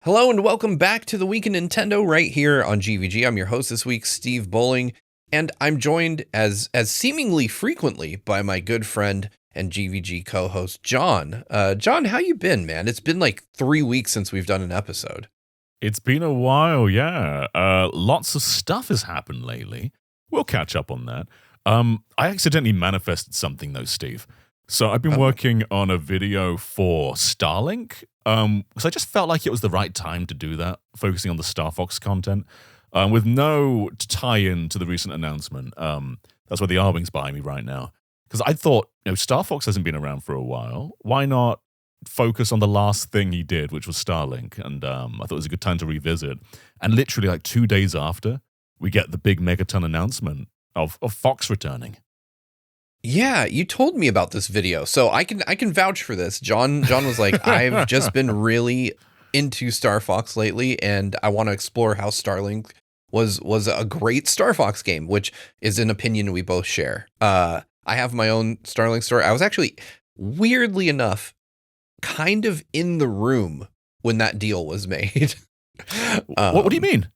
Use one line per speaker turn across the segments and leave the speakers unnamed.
Hello and welcome back to the Week in Nintendo right here on GVG. I'm your host this week, Steve Bowling, and I'm joined as seemingly frequently by my good friend and GVG co-host John. John, how you been, man? It's been like 3 weeks since we've done an episode.
It's been a while, yeah. Lots of stuff has happened lately. We'll catch up on that. I accidentally manifested something though, Steve. So I've been working on a video for Starlink. So I just felt like it was the right time to do that, focusing on the Star Fox content, with no tie-in to the recent announcement. That's where the R-Wing's behind me right now. Because I thought, Star Fox hasn't been around for a while. Why not focus on the last thing he did, which was Starlink? And I thought it was a good time to revisit. And literally like 2 days after, we get the big Megaton announcement of Fox returning.
Yeah, you told me about this video, so I can vouch for this. John was like, I've just been really into Star Fox lately, and I want to explore how Starlink was a great Star Fox game, which is an opinion we both share. I have my own Starlink story. I was actually, weirdly enough, kind of in the room when that deal was made.
What do you mean?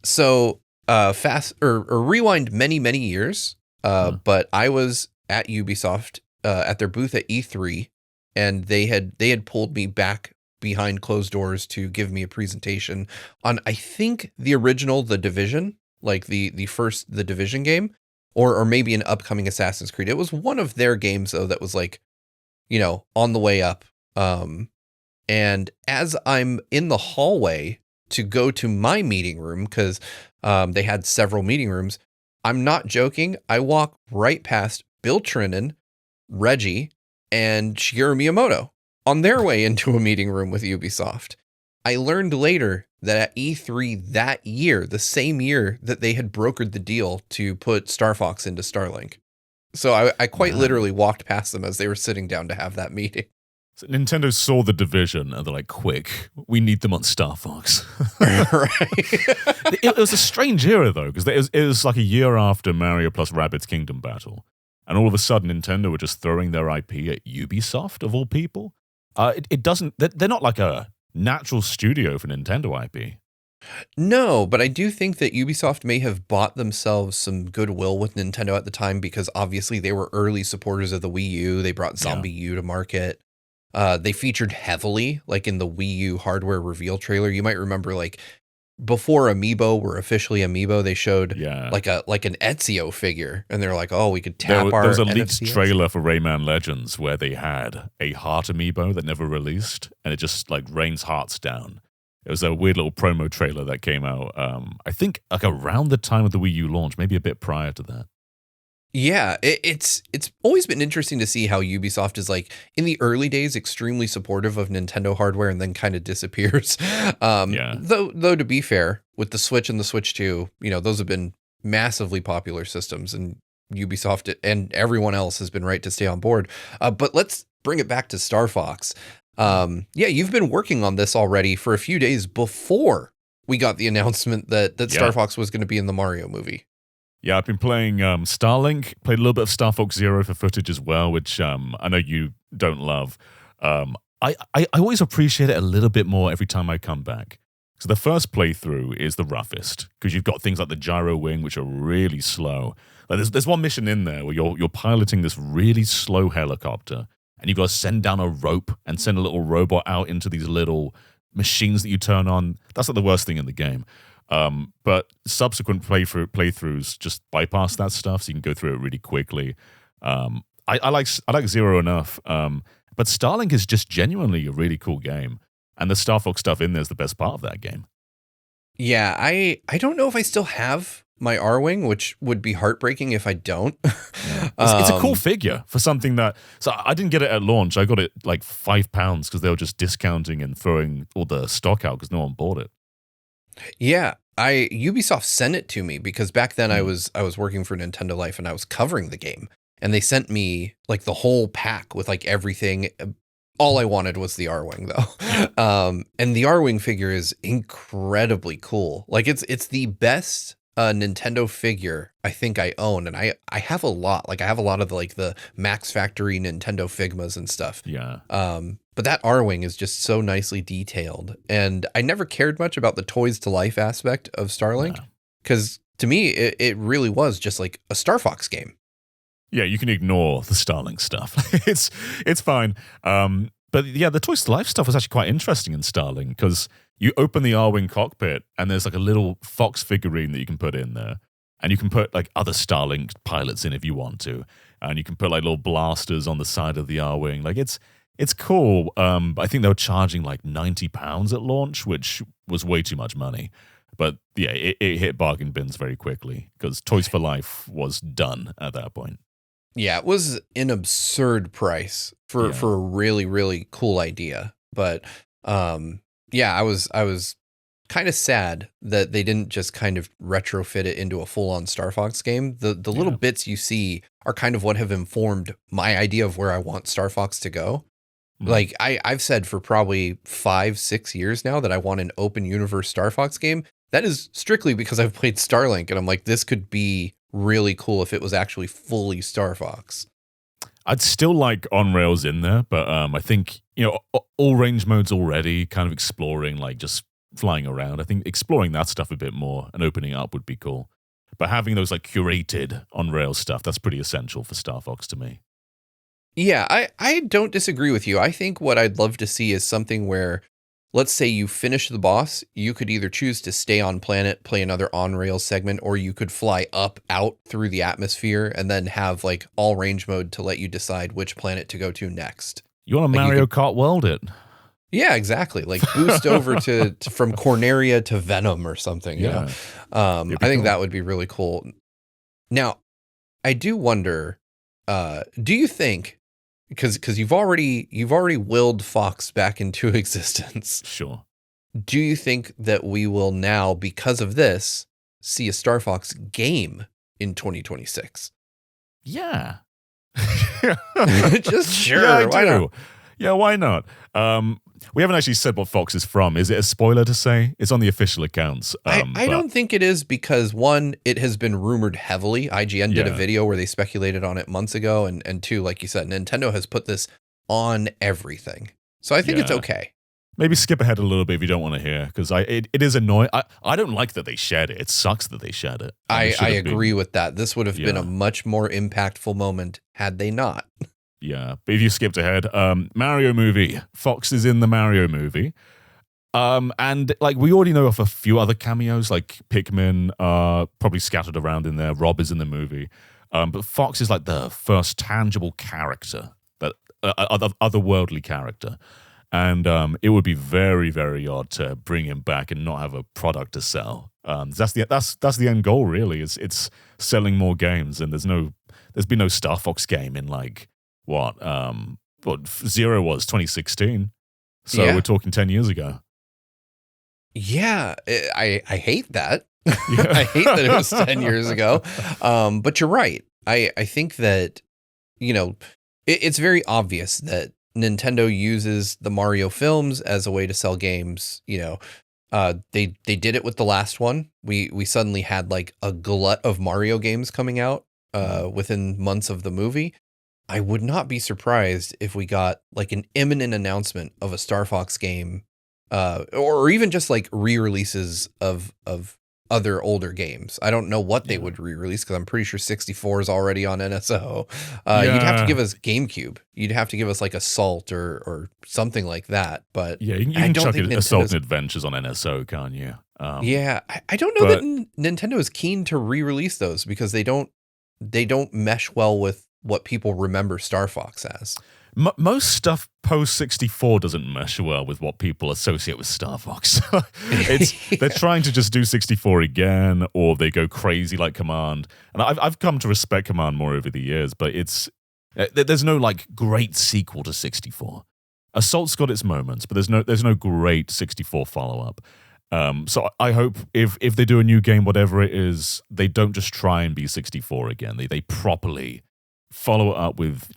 So fast or rewind many years, but I was at Ubisoft at their booth at E3, and they had pulled me back behind closed doors to give me a presentation on, I think, the original The Division, like the first The Division game, or maybe an upcoming Assassin's Creed. It was one of their games though that was like, on the way up. And as I'm in the hallway to go to my meeting room, because they had several meeting rooms, I'm not joking, I walk right past Bill Trinan, Reggie, and Shigeru Miyamoto on their way into a meeting room with Ubisoft. I learned later that at E3 that year, the same year that they had brokered the deal to put Star Fox into Starlink. So I quite literally walked past them as they were sitting down to have that meeting.
So Nintendo saw the division and they're like, quick, we need them on Star Fox.
Right.
It was a strange era though, because it was like a year after Mario plus Rabbids Kingdom Battle. And all of a sudden, Nintendo were just throwing their IP at Ubisoft, of all people. They're not like a natural studio for Nintendo IP.
No, but I do think that Ubisoft may have bought themselves some goodwill with Nintendo at the time, because obviously they were early supporters of the Wii U. They brought Zombie U to market. They featured heavily, like in the Wii U hardware reveal trailer. You might remember, like, before Amiibo were officially Amiibo, they showed like an Ezio figure, and they're like, "Oh, we could tap our."
There was a leaked trailer for Rayman Legends where they had a heart Amiibo that never released, and it just like rains hearts down. It was a weird little promo trailer that came out. I think like around the time of the Wii U launch, maybe a bit prior to that.
Yeah, it's always been interesting to see how Ubisoft is, like, in the early days extremely supportive of Nintendo hardware and then kind of disappears. Though to be fair, with the Switch and the Switch 2, those have been massively popular systems, and Ubisoft and everyone else has been right to stay on board. But let's bring it back to Star Fox. You've been working on this already for a few days before we got the announcement that Star Fox was going to be in the Mario movie.
Yeah, I've been playing Starlink, played a little bit of Star Fox Zero for footage as well, which I know you don't love. I always appreciate it a little bit more every time I come back. So the first playthrough is the roughest, because you've got things like the gyro wing, which are really slow. Like there's one mission in there where you're piloting this really slow helicopter, and you've got to send down a rope and send a little robot out into these little machines that you turn on. That's like the worst thing in the game. But subsequent playthroughs just bypass that stuff, so you can go through it really quickly. I like Zero enough, but Starlink is just genuinely a really cool game, and the Star Fox stuff in there is the best part of that game.
Yeah, I don't know if I still have my R-Wing, which would be heartbreaking if I don't.
Yeah. It's a cool figure for something that... So I didn't get it at launch. I got it like £5 because they were just discounting and throwing all the stock out because no one bought it.
Yeah, Ubisoft sent it to me because back then I was working for Nintendo Life and I was covering the game, and they sent me like the whole pack with like everything. All I wanted was the R-Wing though. And the R-Wing figure is incredibly cool. Like it's the best Nintendo figure I think I own, and I have a lot. Like I have a lot of the Max Factory Nintendo Figmas and stuff.
Yeah.
But that R-Wing is just so nicely detailed, and I never cared much about the toys to life aspect of Starlink because to me it really was just like a Star Fox game.
Yeah, you can ignore the Starlink stuff. it's fine. But yeah, the Toys to Life stuff was actually quite interesting in Starlink because you open the R-Wing cockpit and there's like a little Fox figurine that you can put in there. And you can put like other Starlink pilots in if you want to. And you can put like little blasters on the side of the R-Wing. Like it's cool. But I think they were charging like £90 at launch, which was way too much money. But yeah, it hit bargain bins very quickly because Toys for Life was done at that point.
Yeah, it was an absurd price for a really, really cool idea. But yeah, I was kind of sad that they didn't just kind of retrofit it into a full-on Star Fox game. The little bits you see are kind of what have informed my idea of where I want Star Fox to go. Like I've said for probably 5-6 years now that I want an open universe Star Fox game. That is strictly because I've played Starlink and I'm like, this could be really cool if it was actually fully Star Fox.
I'd still like on rails in there, but I think, all range modes already kind of exploring, like just flying around. I think exploring that stuff a bit more and opening up would be cool. But having those like curated on rails stuff, that's pretty essential for Star Fox to me.
Yeah, I don't disagree with you. I think what I'd love to see is something where, let's say you finish the boss, you could either choose to stay on planet, play another on-rails segment, or you could fly out through the atmosphere and then have like all range mode to let you decide which planet to go to next.
You want to Mario Kart World it?
Yeah, exactly. Like boost over to from Corneria to Venom or something.
Yeah.
I think that would be really cool. Now, I do wonder, do you think, because you've already willed Fox back into existence.
Sure.
Do you think that we will now, because of this, see a Star Fox game in 2026?
Yeah.
Just sure.
Yeah,
why not?
Yeah, why not? We haven't actually said what Fox is from. Is it a spoiler to say? It's on the official accounts.
I don't think it is because, one, it has been rumored heavily. IGN did a video where they speculated on it months ago. And two, like you said, Nintendo has put this on everything. So I think it's okay.
Maybe skip ahead a little bit if you don't want to hear, because it is annoying. I don't like that they shared it. It sucks that they shared it.
I agree with that. This would have been a much more impactful moment had they not.
Yeah, but if you skipped ahead, Mario movie. Fox is in the Mario movie. And like we already know of a few other cameos, like Pikmin probably scattered around in there. Rob is in the movie. But Fox is like the first tangible character, that otherworldly character. And it would be very, very odd to bring him back and not have a product to sell. That's the end goal, really. It's selling more games, and there's been no Star Fox game in like what Zero was 2016. So we're talking 10 years ago. Yeah,
I hate that. I hate that it was 10 years ago. But you're right. I think that, it's very obvious that Nintendo uses the Mario films as a way to sell games. They did it with the last one. We suddenly had like a glut of Mario games coming out within months of the movie. I would not be surprised if we got like an imminent announcement of a Star Fox game, or even just like re-releases of other older games. I don't know what they would re-release because I'm pretty sure 64 is already on NSO. You'd have to give us GameCube. You'd have to give us like Assault or something like that. But
yeah, you can chuck Assault and Adventures on NSO, can't you?
I don't know that Nintendo is keen to re-release those because they don't mesh well with what people remember Star Fox as.
Most stuff post 64 doesn't mesh well with what people associate with Star Fox. They're trying to just do 64 again, or they go crazy like Command. And I've come to respect Command more over the years, but there's no like great sequel to 64. Assault's got its moments, but there's no great 64 follow up. So I hope if they do a new game, whatever it is, they don't just try and be 64 again. They properly follow it up with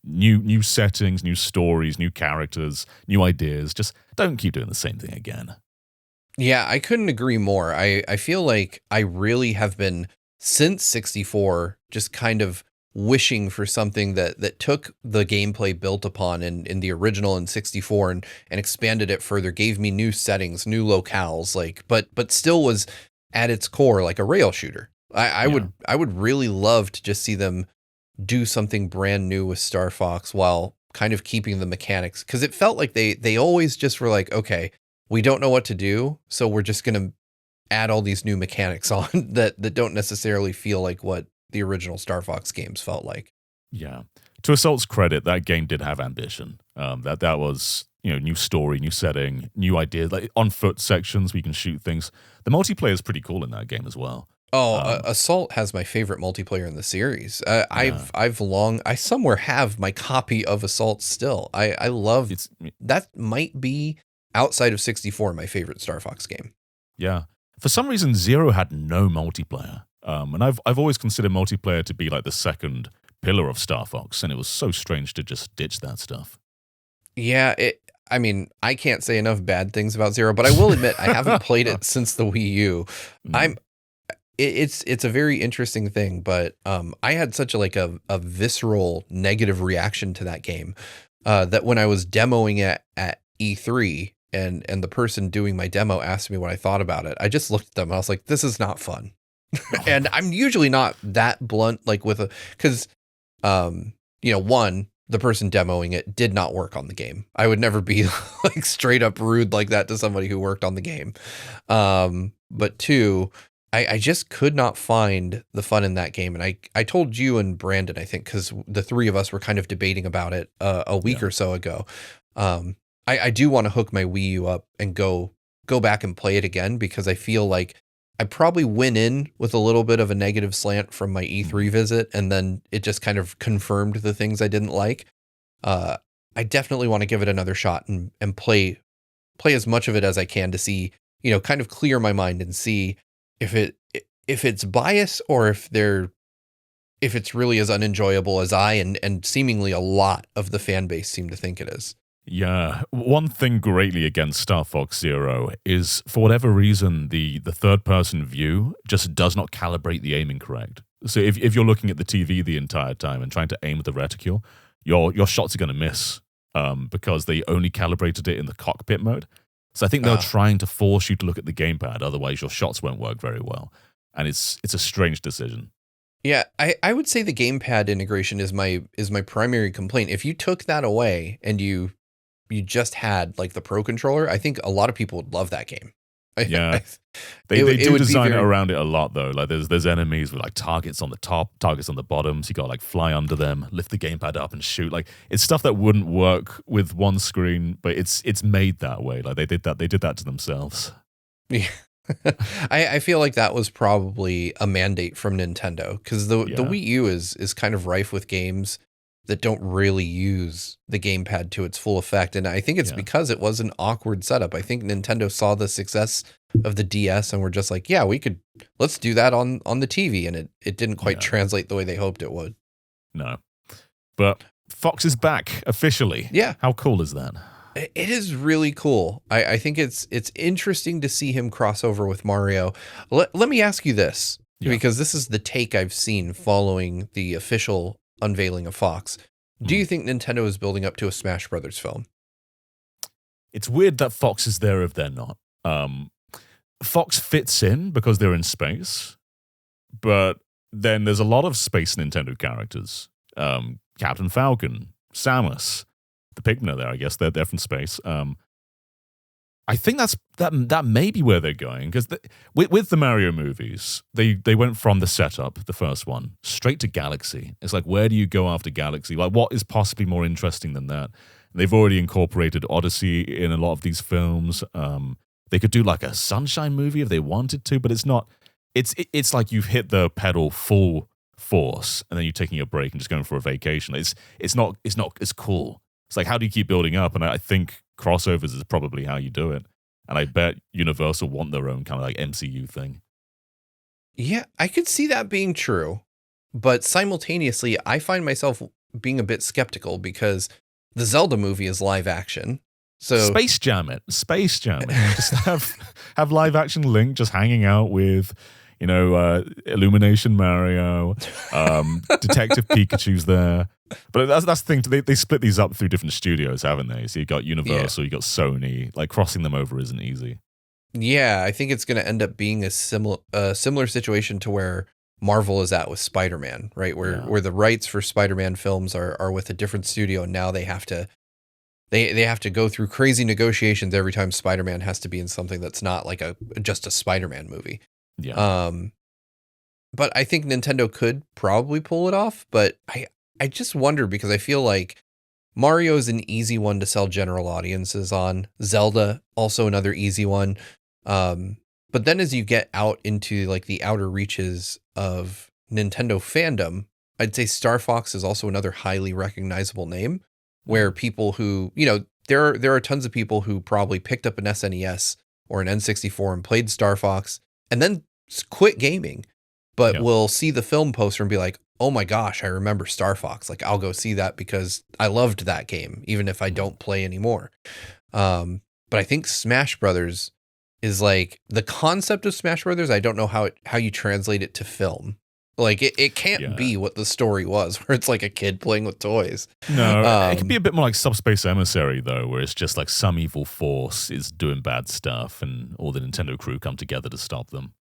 new settings, new stories, new characters, new ideas. Just don't keep doing the same thing again.
Yeah, I couldn't agree more. I feel like I really have been since 64 just kind of wishing for something that took the gameplay built upon in the original in 64 and expanded it further, gave me new settings, new locales, like but still was at its core like a rail shooter.
Yeah.
I would really love to just see them do something brand new with Star Fox while kind of keeping the mechanics, because it felt like they always just were like, okay, we don't know what to do, so we're just going to add all these new mechanics on that don't necessarily feel like what the original Star Fox games felt like.
Yeah. To Assault's credit, that game did have ambition. That was, new story, new setting, new ideas, like on foot sections where you can shoot things. The multiplayer is pretty cool in that game as well.
Oh,
Um,
Assault has my favorite multiplayer in the series.
yeah,
I somewhere have my copy of Assault still. I love
it's
that. Might be outside of 64 my favorite Star Fox game.
yeah. For some reason, Zero had no multiplayer, and I've always considered multiplayer to be like the second pillar of Star Fox, and it was so strange to just ditch that stuff.
Yeah, I mean, I can't say enough bad things about Zero, but I will admit I haven't played it since the Wii U.
Mm,
It's a very interesting thing, but I had such a visceral negative reaction to that game that when I was demoing it at E3 and the person doing my demo asked me what I thought about it, I just looked at them and I was like, this is not fun. And I'm usually not that blunt, like because one, the person demoing it did not work on the game. I would never be like straight up rude like that to somebody who worked on the game. But two, I just could not find the fun in that game. And I told you and Brandon, I think, because the three of us were kind of debating about it a week
yeah,
or so ago. I do want to hook my Wii U up and go back and play it again, because I feel like I probably went in with a little bit of a negative slant from my E3
mhm,
visit, and then it just kind of confirmed the things I didn't like. Uh, I definitely want to give it another shot and play as much of it as I can to see, kind of clear my mind and see if it's bias, or if it's really as unenjoyable as I and seemingly a lot of the fan base seem to think it is.
yeah. One thing greatly against Star Fox Zero is, for whatever reason, the third person view just does not calibrate the aiming correct. So if you're looking at the TV the entire time and trying to aim with the reticule, your shots are going to miss because they only calibrated it in the cockpit mode. So I think they're
Uh,
trying to force you to look at the gamepad, otherwise your shots won't work very well. And it's a strange decision.
yeah, I would say the gamepad integration is my primary complaint. If you took that away and you just had like the Pro controller, I think a lot of people would love that game.
Yeah.
I,
They
it
do
would be
design it
very.
around it a lot though. Like there's enemies with like targets on the top, targets on the bottom. So you got to like fly under them, lift the gamepad up and shoot. Like it's stuff that wouldn't work with one screen, but it's made that way. Like they did that to themselves.
Yeah. I feel like that was probably a mandate from Nintendo, because the
Yeah.
Wii U is kind of rife with games that don't really use the gamepad to its full effect. And I think it's
Yeah.
because it was an awkward setup. I think Nintendo saw the success of the DS and were just like, yeah, let's do that on the TV. And it didn't quite
Yeah.
translate the way they hoped it would.
No. But Fox is back officially.
Yeah.
How cool is that?
It is really cool. I think it's interesting to see him cross over with Mario. Let me ask you this,
Yeah.
because this is the take I've seen following the official unveiling of Fox. Do
Mm.
you think Nintendo is building up to a Smash Brothers film?
It's weird that Fox is there if they're not. Fox fits in because they're in space, but then there's a lot of space Nintendo characters. Captain Falcon, Samus, the Pigman there, I guess they're from space. I think that may be where they're going, because with the Mario movies, they went from the setup, the first one, straight to Galaxy. It's like, where do you go after Galaxy? Like, what is possibly more interesting than that? They've already incorporated Odyssey in a lot of these films. They could do like a Sunshine movie if they wanted to, but it's not. It's like you've hit the pedal full force and then you're taking a break and just going for a vacation. It's not as cool. It's like, how do you keep building up? And I think crossovers is probably how you do it. And I bet Universal want their own kind of like MCU thing.
Yeah, I could see that being true, but simultaneously, I find myself being a bit skeptical, because the Zelda movie is live action. So
Space Jam it. Just have live action Link just hanging out with, Illumination Mario, Detective Pikachu's there. But that's the thing. They split these up through different studios, haven't they? So you got Universal, you got Sony. Like crossing them over isn't easy.
Yeah, I think it's going to end up being a similar situation to where Marvel is at with Spider-Man, right? Where the rights for Spider-Man films are with a different studio, and now they have to go through crazy negotiations every time Spider-Man has to be in something that's not like just a Spider-Man movie.
Yeah.
But I think Nintendo could probably pull it off, but I just wonder because I feel like Mario is an easy one to sell general audiences on. Zelda, also another easy one. But then as you get out into like the outer reaches of Nintendo fandom, I'd say Star Fox is also another highly recognizable name where people who, there are tons of people who probably picked up an SNES or an N64 and played Star Fox and then quit gaming, but will see the film poster and be like, oh my gosh, I remember Star Fox. Like I'll go see that because I loved that game, even if I don't play anymore. But I think Smash Brothers is like the concept of Smash Brothers. I don't know how you translate it to film. Like it can't be what the story was, where it's like a kid playing with toys.
No, it could be a bit more like Subspace Emissary though, where it's just like some evil force is doing bad stuff, and all the Nintendo crew come together to stop them.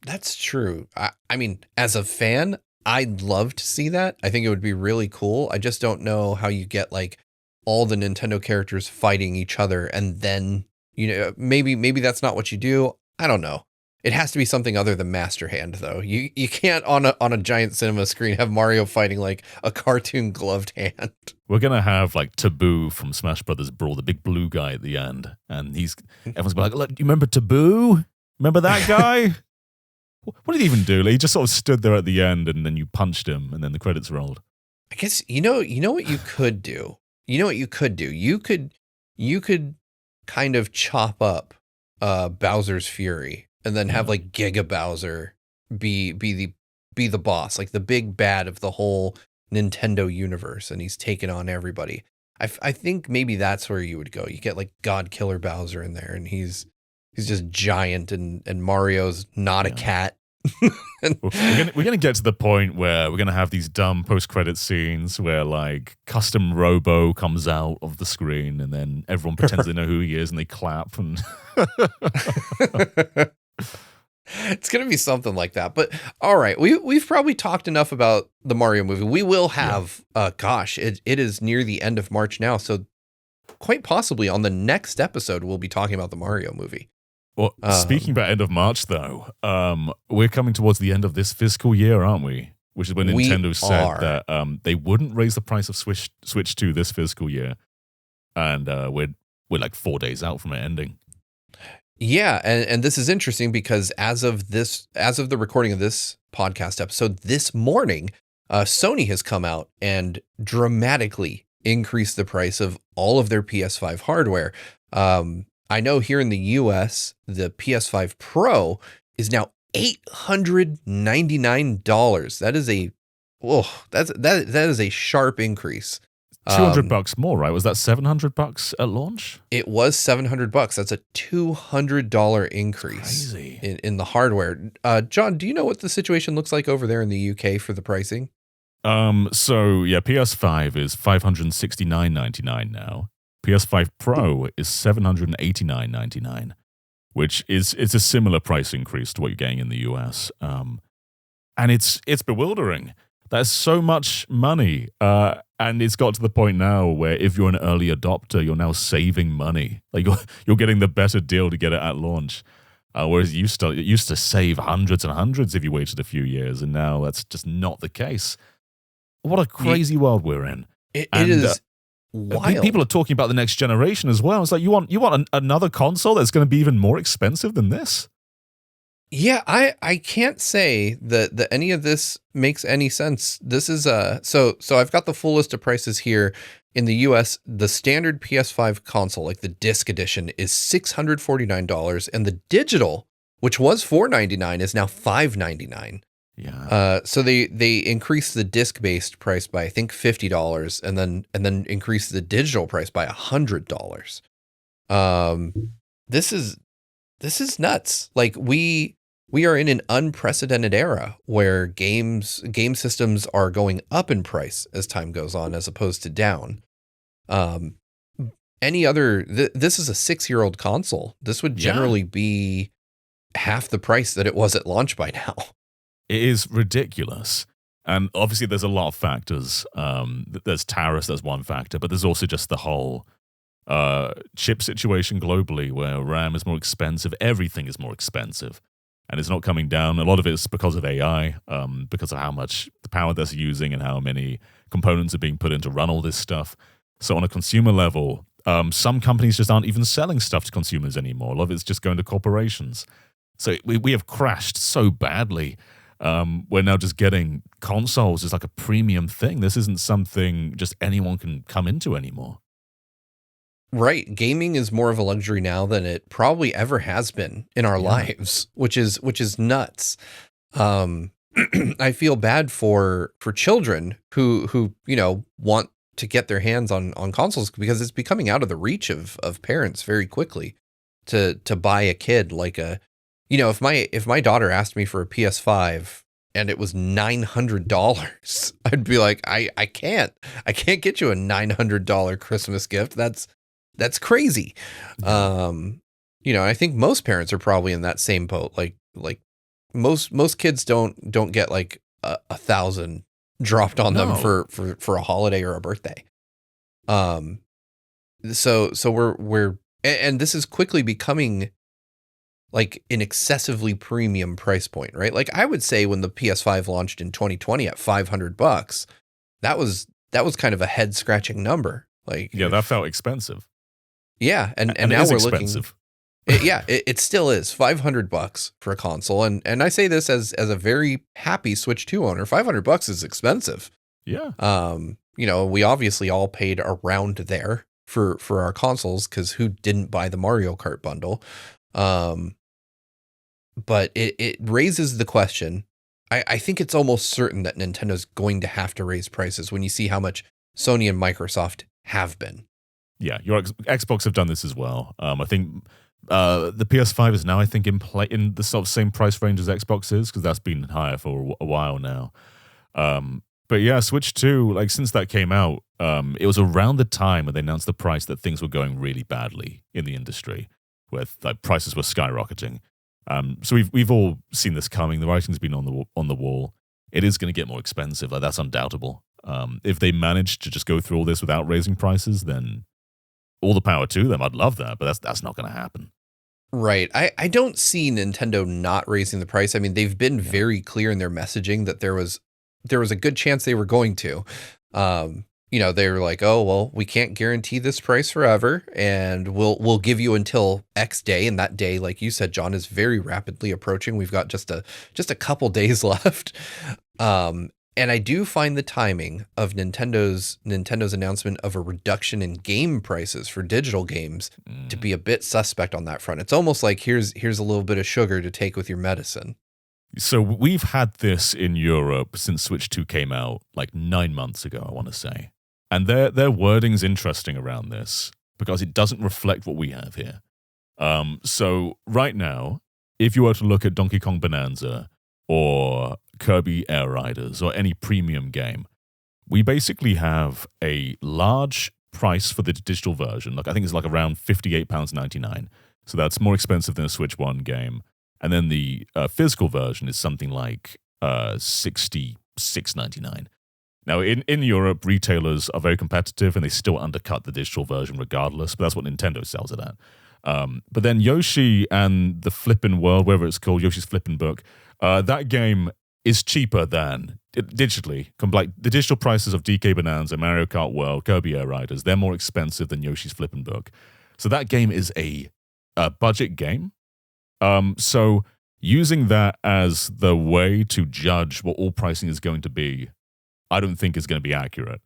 That's true. I mean, as a fan, I'd love to see that. I think it would be really cool. I just don't know how you get like all the Nintendo characters fighting each other, and then maybe that's not what you do. I don't know. It has to be something other than Master Hand, though. You can't on a giant cinema screen have Mario fighting like a cartoon gloved hand.
We're gonna have like Taboo from Smash Brothers Brawl, the big blue guy at the end, and everyone's gonna be like, "Look, you remember Taboo? Remember that guy?" What did he even do? Like, he just sort of stood there at the end, and then you punched him, and then the credits rolled.
I guess you know what you could do. You know what you could do. You could kind of chop up Bowser's Fury. And then have like Giga Bowser be the boss, like the big bad of the whole Nintendo universe, and he's taking on everybody. I think maybe that's where you would go. You get like God Killer Bowser in there, and he's just giant, and Mario's not a cat.
We're gonna get to the point where we're gonna have these dumb post-credit scenes where like custom Robo comes out of the screen, and then everyone pretends they know who he is, and they clap and.
It's going to be something like that. But all right, we've probably talked enough about the Mario movie. We will have, it is near the end of March now. So quite possibly on the next episode, we'll be talking about the Mario movie.
Well, speaking about end of March, though, we're coming towards the end of this fiscal year, aren't we? Which is when Nintendo said that they wouldn't raise the price of Switch 2 this fiscal year. And we're like 4 days out from it ending.
Yeah, and this is interesting because as of the recording of this podcast episode this morning, Sony has come out and dramatically increased the price of all of their PS5 hardware. I know here in the US, the PS5 Pro is now $899. That is a sharp increase.
$200 more, right? Was that $700 at launch?
It was $700. That's a $200 increase in the hardware. John, do you know what the situation looks like over there in the UK for the pricing?
So yeah, PS5 is $569.99 now. PS5 Pro is $789.99, which it's a similar price increase to what you're getting in the US. And it's bewildering. That's so much money. And it's got to the point now where if you're an early adopter, you're now saving money. Like you're getting the better deal to get it at launch. Whereas it used to save hundreds and hundreds if you waited a few years, and now that's just not the case. What a crazy world we're in.
It is wild.
People are talking about the next generation as well. It's like you want another console that's going to be even more expensive than this?
Yeah, I can't say that any of this makes any sense. This is so I've got the full list of prices here. In the US, the standard PS5 console, like the disc edition, is $649, and the digital, which was $499, is now $599.
Yeah.
So they increased the disc-based price by I think $50, and then increased the digital price by $100. Um, this is nuts. Like we are in an unprecedented era where game systems are going up in price as time goes on, as opposed to down. This is a 6-year-old console. This would generally be half the price that it was at launch by now.
It is ridiculous. And obviously there's a lot of factors. There's tariffs, that's one factor, but there's also just the whole chip situation globally where RAM is more expensive. Everything is more expensive. And it's not coming down. A lot of it is because of AI, because of how much the power that's using and how many components are being put in to run all this stuff. So on a consumer level, some companies just aren't even selling stuff to consumers anymore. A lot of it's just going to corporations. So we have crashed so badly. We're now just getting consoles as like a premium thing. This isn't something just anyone can come into anymore.
Right. Gaming is more of a luxury now than it probably ever has been in our lives, which is nuts. I feel bad for children who, want to get their hands on consoles, because it's becoming out of the reach of parents very quickly to buy a kid like if my daughter asked me for a PS5 and it was $900, I'd be like, I can't get you a $900 Christmas gift. That's crazy. I think most parents are probably in that same boat. Like most kids don't get like 1,000 dropped on them for a holiday or a birthday. So we're and this is quickly becoming like an excessively premium price point, right? Like I would say when the PS5 launched in 2020 at $500, that was kind of a head scratching number. Like,
that felt expensive.
Yeah, and now we're expensive. It still is $500 for a console, and I say this as a very happy Switch 2 owner. $500 is expensive.
Yeah.
We obviously all paid around there for our consoles, because who didn't buy the Mario Kart bundle? But it raises the question. I think it's almost certain that Nintendo's going to have to raise prices when you see how much Sony and Microsoft have been.
Yeah, your Xbox have done this as well. I think the PS5 is now, I think, in the sort of same price range as Xbox is, because that's been higher for a while now. But yeah, Switch 2, like since that came out, it was around the time when they announced the price that things were going really badly in the industry, where like prices were skyrocketing. So we've all seen this coming. The writing's been on the wall. It is going to get more expensive. Like that's undoubtable. If they manage to just go through all this without raising prices, then all the power to them. I'd love that, but that's not going to happen.
Right. I don't see Nintendo not raising the price. I mean, they've been very clear in their messaging that there was a good chance they were going to. They were like, oh, well, we can't guarantee this price forever, and we'll give you until X day. And that day, like you said, John, is very rapidly approaching. We've got just a couple days left. And I do find the timing of Nintendo's announcement of a reduction in game prices for digital games to be a bit suspect on that front. It's almost like here's a little bit of sugar to take with your medicine.
So we've had this in Europe since Switch 2 came out, like 9 months ago, I want to say. And their wording's interesting around this because it doesn't reflect what we have here. So right now, if you were to look at Donkey Kong Bonanza or Kirby Air Riders or any premium game, we basically have a large price for the digital version. Like I think it's like around £58.99. So that's more expensive than a Switch 1 game. And then the physical version is something like $66.99. Now, in Europe, retailers are very competitive and they still undercut the digital version regardless, but that's what Nintendo sells it at. But then Yoshi and the Flippin' World, whatever it's called, Yoshi's Flippin' Book, that game is cheaper than digitally. Like the digital prices of DK Bonanza, Mario Kart World, Kirby Air Riders, they're more expensive than Yoshi's Flippin' Book. So that game is a budget game. So using that as the way to judge what all pricing is going to be, I don't think is going to be accurate.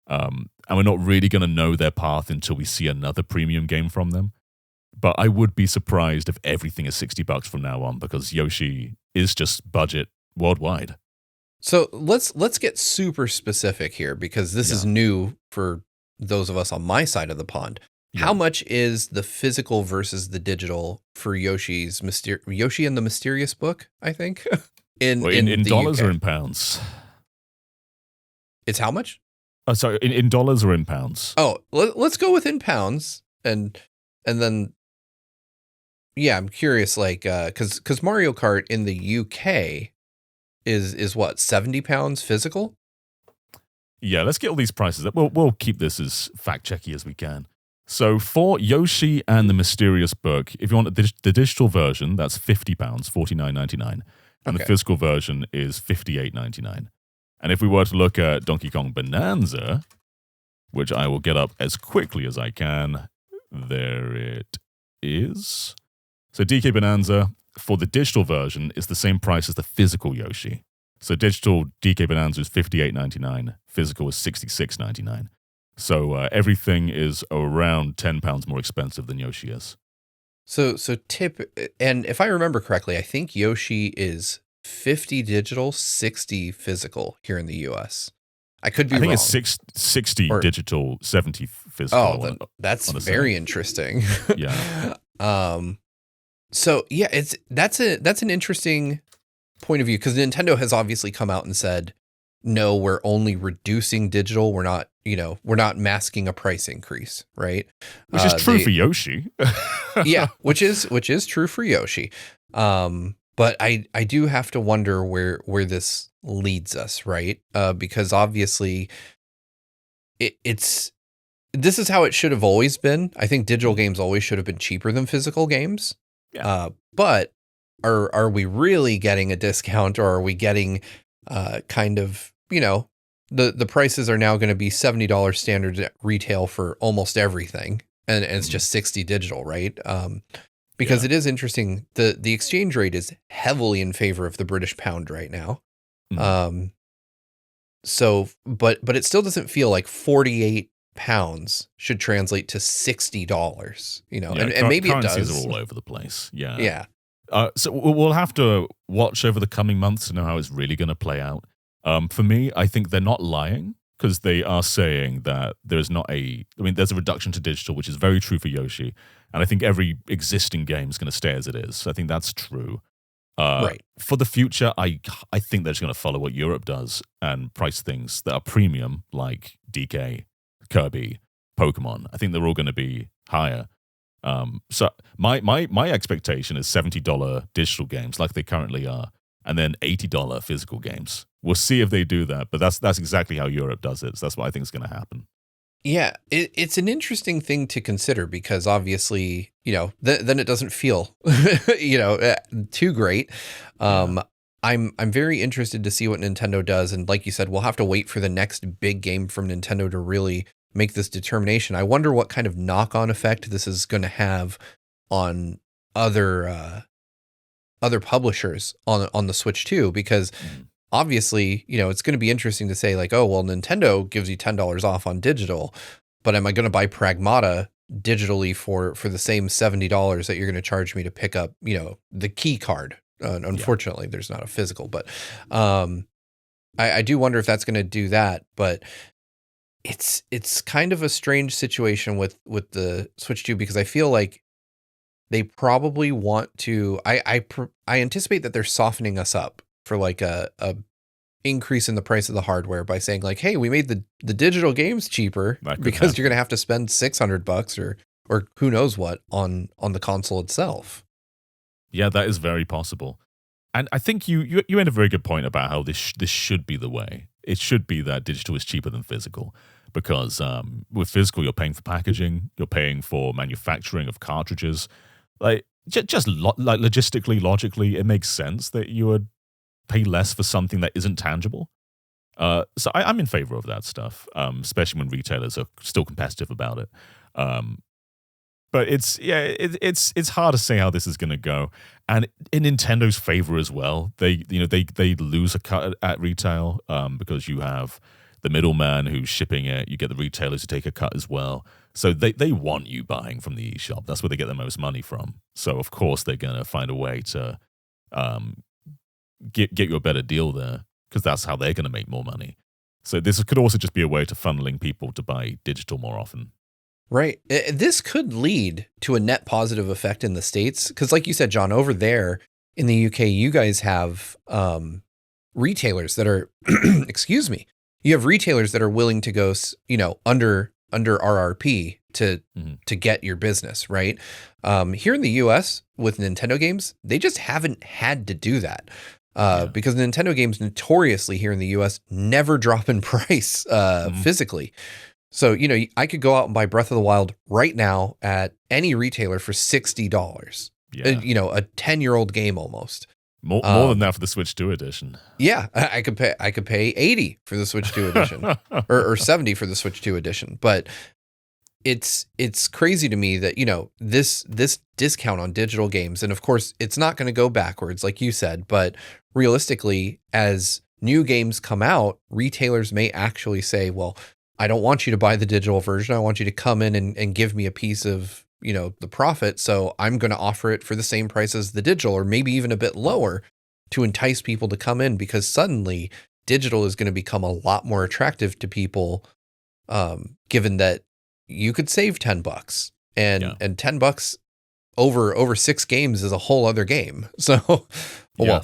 And we're not really going to know their path until we see another premium game from them. But I would be surprised if everything is $60 from now on, because Yoshi is just budget worldwide.
So let's get super specific here, because this is new for those of us on my side of the pond. How much is the physical versus the digital for Yoshi and the Mysterious Book, I think, in the
dollars
UK?
or in pounds?
It's how much?
Sorry, in dollars or in pounds?
Oh, let's go with in pounds, and then yeah, I'm curious, like, because Mario Kart in the UK is what, £70 physical?
Yeah, let's get all these prices. We'll keep this as fact checky as we can. So for Yoshi and the Mysterious Book, if you want the digital version, that's £50, $49.99, and the physical version is $58.99. And if we were to look at Donkey Kong Bonanza, which I will get up as quickly as I can, there it is. So DK Bonanza for the digital version is the same price as the physical Yoshi. So digital DK Bonanza is $58.99, physical is $66.99. So everything is around £10 more expensive than Yoshi is.
So and if I remember correctly, I think Yoshi is 50 digital, 60 physical here in the US. I could be wrong.
I think it's 60 digital, 70 physical.
Oh, that's very interesting.
Yeah.
So yeah, that's an interesting point of view, because Nintendo has obviously come out and said, no, we're only reducing digital. We're not masking a price increase, right?
Which is true for Yoshi.
Yeah, which is true for Yoshi. But I do have to wonder where this leads us, right? Because obviously this is how it should have always been. I think digital games always should have been cheaper than physical games.
Yeah.
But are we really getting a discount, or are we getting kind of, the prices are now going to be $70 standard at retail for almost everything, and it's just 60 digital, right? Because it is interesting. The exchange rate is heavily in favor of the British pound right now. So, but it still doesn't feel like £48 should translate to $60, and maybe it does.
Currencies are all over the place. Yeah.
Yeah.
So we'll have to watch over the coming months to know how it's really going to play out. For me, I think they're not lying, because they are saying that there's a reduction to digital, which is very true for Yoshi. And I think every existing game is going to stay as it is. I think that's true.
Right.
For the future, I think they're just going to follow what Europe does and price things that are premium, like DK, Kirby, Pokemon. I think they're all going to be higher. So my expectation is $70 digital games, like they currently are, and then $80 physical games. We'll see if they do that, but that's exactly how Europe does it. So that's what I think is going to happen.
Yeah, it's an interesting thing to consider, because obviously, then it doesn't feel, too great. I'm very interested to see what Nintendo does, and like you said, we'll have to wait for the next big game from Nintendo to really make this determination. I wonder what kind of knock-on effect this is going to have on other publishers on the Switch too, because obviously, it's going to be interesting to say, like, oh, well, Nintendo gives you $10 off on digital, but am I going to buy Pragmata digitally for the same $70 that you're going to charge me to pick up, the key card? Unfortunately, there's not a physical, but I do wonder if that's going to do that. But it's kind of a strange situation with the Switch 2, because I feel like they probably want to. I anticipate that they're softening us up for like a increase in the price of the hardware by saying, like, hey, we made the digital games cheaper because you're going to have to spend $600 or who knows what on the console itself.
Yeah, that is very possible. And I think you made a very good point about how this should be the way. It should be that digital is cheaper than physical, because with physical, you're paying for packaging, you're paying for manufacturing of cartridges. Like, just logistically, logically, it makes sense that you would pay less for something that isn't tangible. So I'm in favor of that stuff, especially when retailers are still competitive about it. But it's hard to say how this is going to go, and in Nintendo's favor as well. They lose a cut at retail because you have the middleman who's shipping it. You get the retailers who take a cut as well. So they want you buying from the eShop. That's where they get the most money from. So of course they're going to find a way to get you a better deal there, because that's how they're going to make more money. So this could also just be a way to funneling people to buy digital more often.
Right. This could lead to a net positive effect in the States. Because like you said, John, over there in the UK, you guys have retailers that are, excuse me, you have retailers that are willing to go, under RRP to get your business, right? Here in the US with Nintendo games, they just haven't had to do that. Because Nintendo games notoriously here in the US never drop in price physically. So, I could go out and buy Breath of the Wild right now at any retailer for $60.
Yeah.
A 10-year-old game almost.
More than that for the Switch 2 edition.
Yeah, I could pay 80 for the Switch 2 edition or 70 for the Switch 2 edition. But it's crazy to me that, this discount on digital games, and of course it's not going to go backwards like you said, but realistically, as new games come out, retailers may actually say, well, I don't want you to buy the digital version. I want you to come in and give me a piece of, the profit. So I'm going to offer it for the same price as the digital, or maybe even a bit lower, to entice people to come in, because suddenly digital is going to become a lot more attractive to people, given that you could save $10 and $10 over 6 games is a whole other game. So,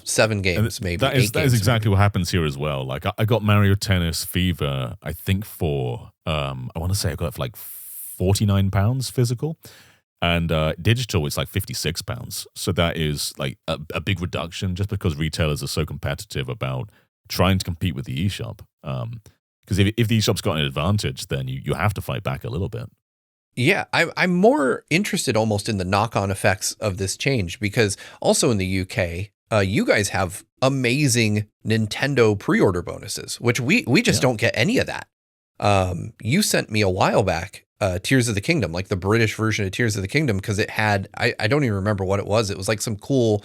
7 games, maybe.
That is exactly what happens here as well. Like I got Mario Tennis Fever, I think for, I want to say I got it for like £49 physical, and digital it's like £56. So that is like a big reduction, just because retailers are so competitive about trying to compete with the eShop. Because if the eShop's got an advantage, then you have to fight back a little bit.
Yeah, I'm more interested almost in the knock-on effects of this change, because also in the UK, you guys have amazing Nintendo pre-order bonuses, which we just don't get any of that. You sent me a while back Tears of the Kingdom, like the British version of Tears of the Kingdom, because it had, I don't even remember what it was. It was like some cool,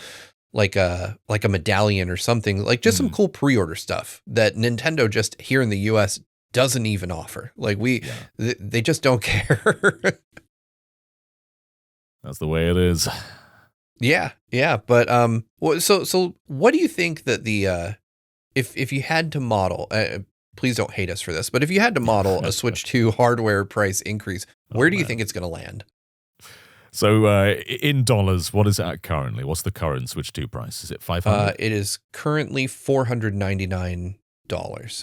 like a medallion or something, like just some cool pre-order stuff that Nintendo just here in the US doesn't even offer. Like they just don't care.
That's the way it is.
Yeah. But so what do you think that the if you had to model, please don't hate us for this, but if you had to model a Switch 2 hardware price increase, where do you think it's going to land?
So in dollars, what is it at currently? What's the current Switch 2 price? Is it $500?
It is currently $499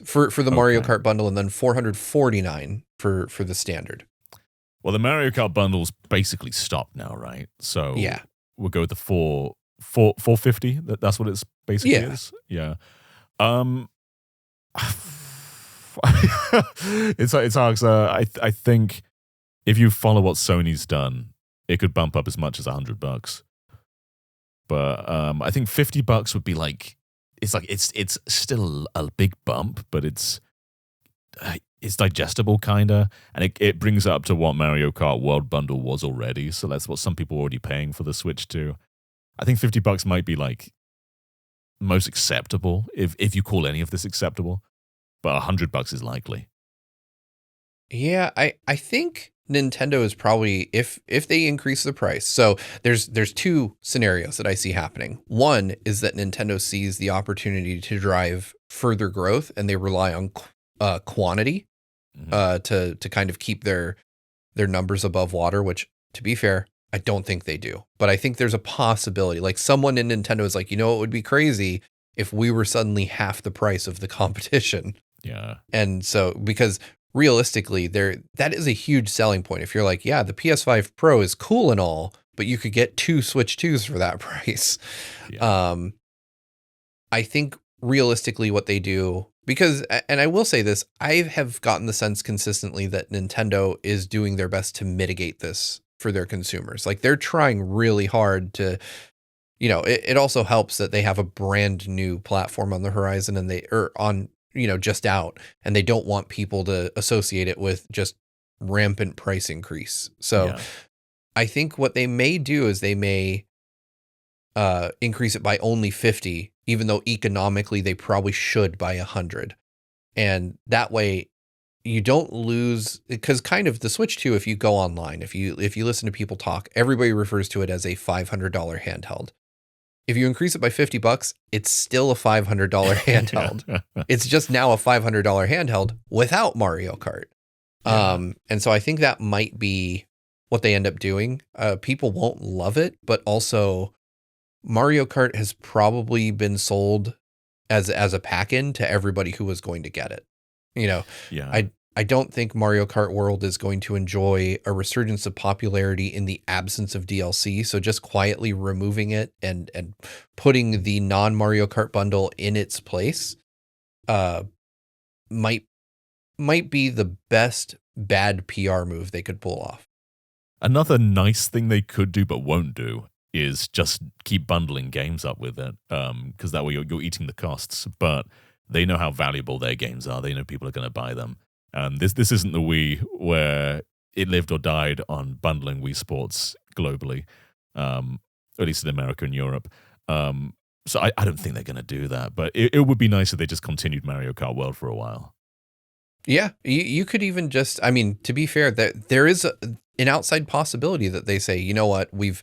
for the Mario Kart bundle, and then $449 for the standard.
Well, the Mario Kart bundle's basically stopped now, right? So we'll go with the 450. That's what it's basically is. Yeah. It's hard. I think if you follow what Sony's done, it could bump up as much as $100. But I think $50 would be like it's still a big bump, but it's digestible kinda, and it brings it up to what Mario Kart World Bundle was already. So that's what some people are already paying for the Switch 2. I think $50 might be like most acceptable if you call any of this acceptable, but $100 is likely. Yeah,
I think Nintendo is probably, if they increase the price. So there's 2 scenarios that I see happening. One is that Nintendo sees the opportunity to drive further growth, and they rely on quantity to kind of keep their numbers above water, which, to be fair, I don't think they do. But I think there's a possibility. Like someone in Nintendo is like, it would be crazy if we were suddenly half the price of the competition.
Yeah.
And so, because realistically, that is a huge selling point. If you're like, the PS5 Pro is cool and all, but you could get 2 Switch 2s for that price. Yeah. I think realistically what they do, because, and I will say this, I have gotten the sense consistently that Nintendo is doing their best to mitigate this for their consumers. Like they're trying really hard to, it also helps that they have a brand new platform on the horizon, and they are on, just out, and they don't want people to associate it with just rampant price increase. So I think what they may do is they may increase it by only 50, even though economically they probably should by 100. And that way you don't lose, because kind of the Switch 2, if you go online, if you listen to people talk, everybody refers to it as a $500 handheld. If you increase it by $50, it's still a $500 handheld. It's just now a $500 handheld without Mario Kart.
Yeah.
And so I think that might be what they end up doing. People won't love it, but also Mario Kart has probably been sold as a pack-in to everybody who was going to get it. You know,
Yeah.
I don't think Mario Kart World is going to enjoy a resurgence of popularity in the absence of DLC. So just quietly removing it and putting the non-Mario Kart bundle in its place might be the best bad PR move they could pull off.
Another nice thing they could do but won't do is just keep bundling games up with it, because that way you're eating the costs. But they know how valuable their games are. They know people are going to buy them. This isn't the Wii where it lived or died on bundling Wii Sports globally, at least in America and Europe. So I don't think they're going to do that. But it would be nice if they just continued Mario Kart World for a while.
Yeah, you could even just, I mean, to be fair, there is an outside possibility that they say, you know what, we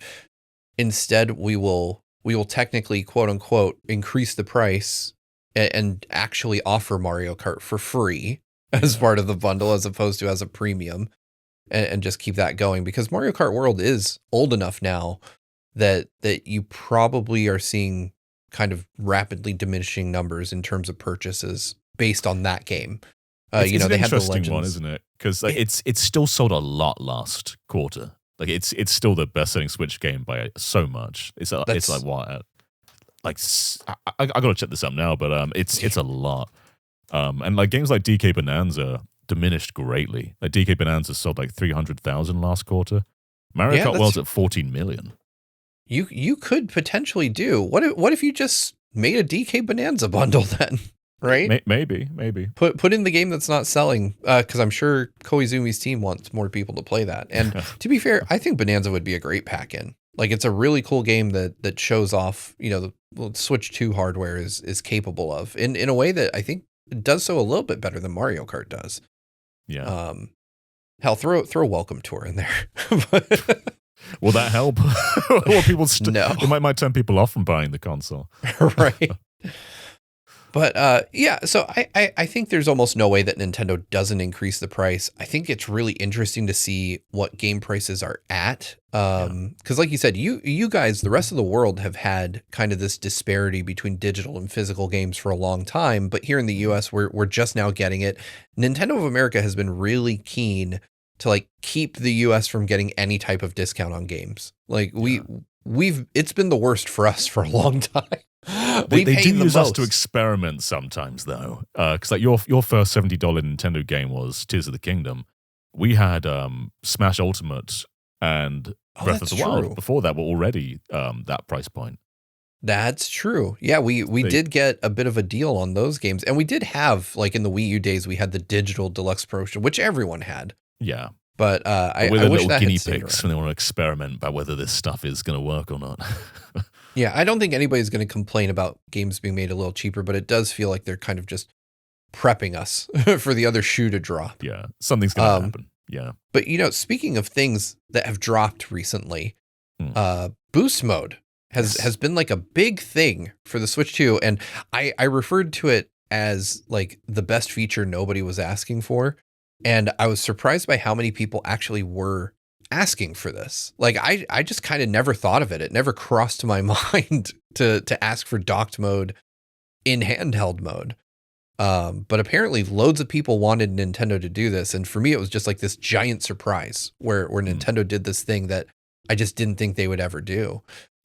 will technically, quote unquote, increase the price and actually offer Mario Kart for free as part of the bundle as opposed to as a premium, and just keep that going, because Mario Kart World is old enough now that you probably are seeing kind of rapidly diminishing numbers in terms of purchases based on that game.
It's
they
an
had the
interesting
Legends
one, isn't it? Because it's still sold a lot last quarter. Like it's still the best-selling Switch game by so much. It's like what? Like I gotta check this up now, but it's a lot. And like games like DK Bonanza diminished greatly. Like DK Bonanza sold like 300,000 last quarter. Mario Kart World's at 14 million.
You could potentially do. What if you just made a DK Bonanza bundle then? Right?
Maybe.
Put in the game that's not selling, because I'm sure Koizumi's team wants more people to play that. And to be fair, I think Bonanza would be a great pack-in. Like, it's a really cool game that shows off, the Switch 2 hardware is capable of in a way that I think it does so a little bit better than Mario Kart does.
Yeah.
Hell, throw a welcome tour in there.
Will that help? Or people
no.
It might turn people off from buying the console.
Right. But so I think there's almost no way that Nintendo doesn't increase the price. I think it's really interesting to see what game prices are at. Because like you said, you guys, the rest of the world, have had kind of this disparity between digital and physical games for a long time. But here in the US, we're just now getting it. Nintendo of America has been really keen to like keep the US from getting any type of discount on games. Like it's been the worst for us for a long time.
They do use us to experiment sometimes, though, because like your first $70 Nintendo game was Tears of the Kingdom. We had Smash Ultimate and Breath of the Wild before that were already that price point.
That's true. Yeah, we did get a bit of a deal on those games, and we did have, like, in the Wii U days, we had the digital deluxe promotion, which everyone had.
Yeah.
But I
wish
little
that guinea pigs when they want to experiment about whether this stuff is going to work or not.
Yeah, I don't think anybody's going to complain about games being made a little cheaper, but it does feel like they're kind of just prepping us for the other shoe to drop.
Yeah, something's going to happen. Yeah.
But, speaking of things that have dropped recently, boost mode has been like a big thing for the Switch 2. And I referred to it as like the best feature nobody was asking for. And I was surprised by how many people actually were asking for this. Like I just kind of never thought of it. It never crossed my mind to ask for docked mode in handheld mode. But apparently loads of people wanted Nintendo to do this. And for me, it was just like this giant surprise where Nintendo did this thing that I just didn't think they would ever do.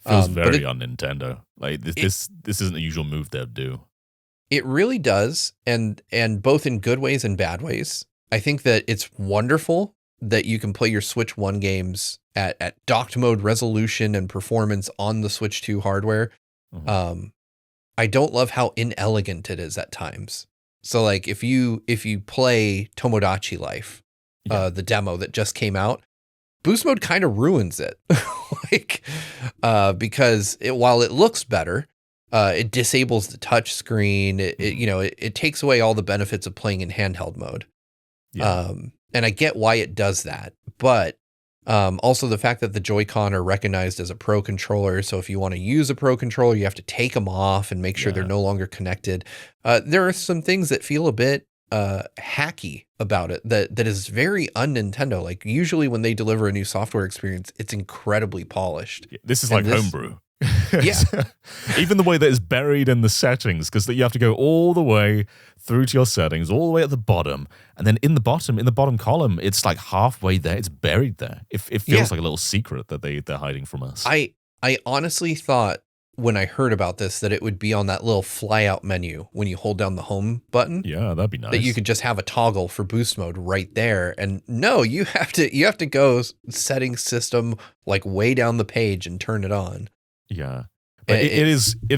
Feels very on Nintendo. Like this isn't the usual move they'd do.
It really does. And both in good ways and bad ways. I think that it's wonderful that you can play your Switch 1 games at docked mode resolution and performance on the Switch 2 hardware. Mm-hmm. I don't love how inelegant it is at times. So like if you play Tomodachi Life, the demo that just came out, boost mode kind of ruins it. Because while it looks better, it disables the touch screen. It takes away all the benefits of playing in handheld mode. Yeah. And I get why it does that, but also the fact that the Joy-Con are recognized as a Pro controller. So if you want to use a Pro controller, you have to take them off and make sure they're no longer connected. There are some things that feel a bit hacky about it that is very un-Nintendo. Like usually when they deliver a new software experience, it's incredibly polished.
This is like homebrew.
Yeah.
Even the way that it's buried in the settings, because you have to go all the way through to your settings, all the way at the bottom, and then in the bottom column, it's like halfway there. It's buried there. It feels like a little secret that they're hiding from us.
I honestly thought when I heard about this that it would be on that little flyout menu when you hold down the home button.
Yeah, that'd be nice.
That you could just have a toggle for boost mode right there. And no, you have to go settings system like way down the page and turn it on.
Yeah. But it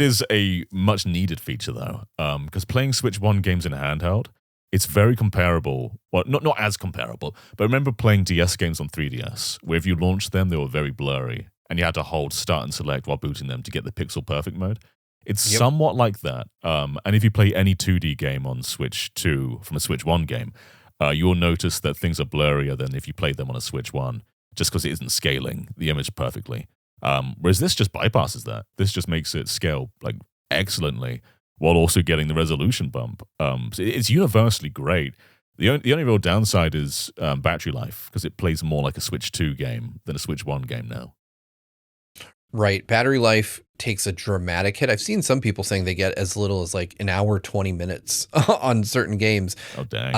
is a much needed feature though. Because playing Switch 1 games in handheld, it's very comparable. Well, not as comparable, but I remember playing DS games on 3DS, where if you launched them, they were very blurry. And you had to hold start and select while booting them to get the pixel perfect mode. It's somewhat like that. And if you play any 2D game on Switch 2 from a Switch 1 game, you'll notice that things are blurrier than if you played them on a Switch 1, just because it isn't scaling the image perfectly. Whereas this just bypasses that. This just makes it scale like excellently while also getting the resolution bump. So it's universally great. The only real downside is battery life, because it plays more like a Switch 2 game than a Switch 1 game now.
Right. Battery life takes a dramatic hit. I've seen some people saying they get as little as like an hour, 20 minutes on certain games.
Oh, dang.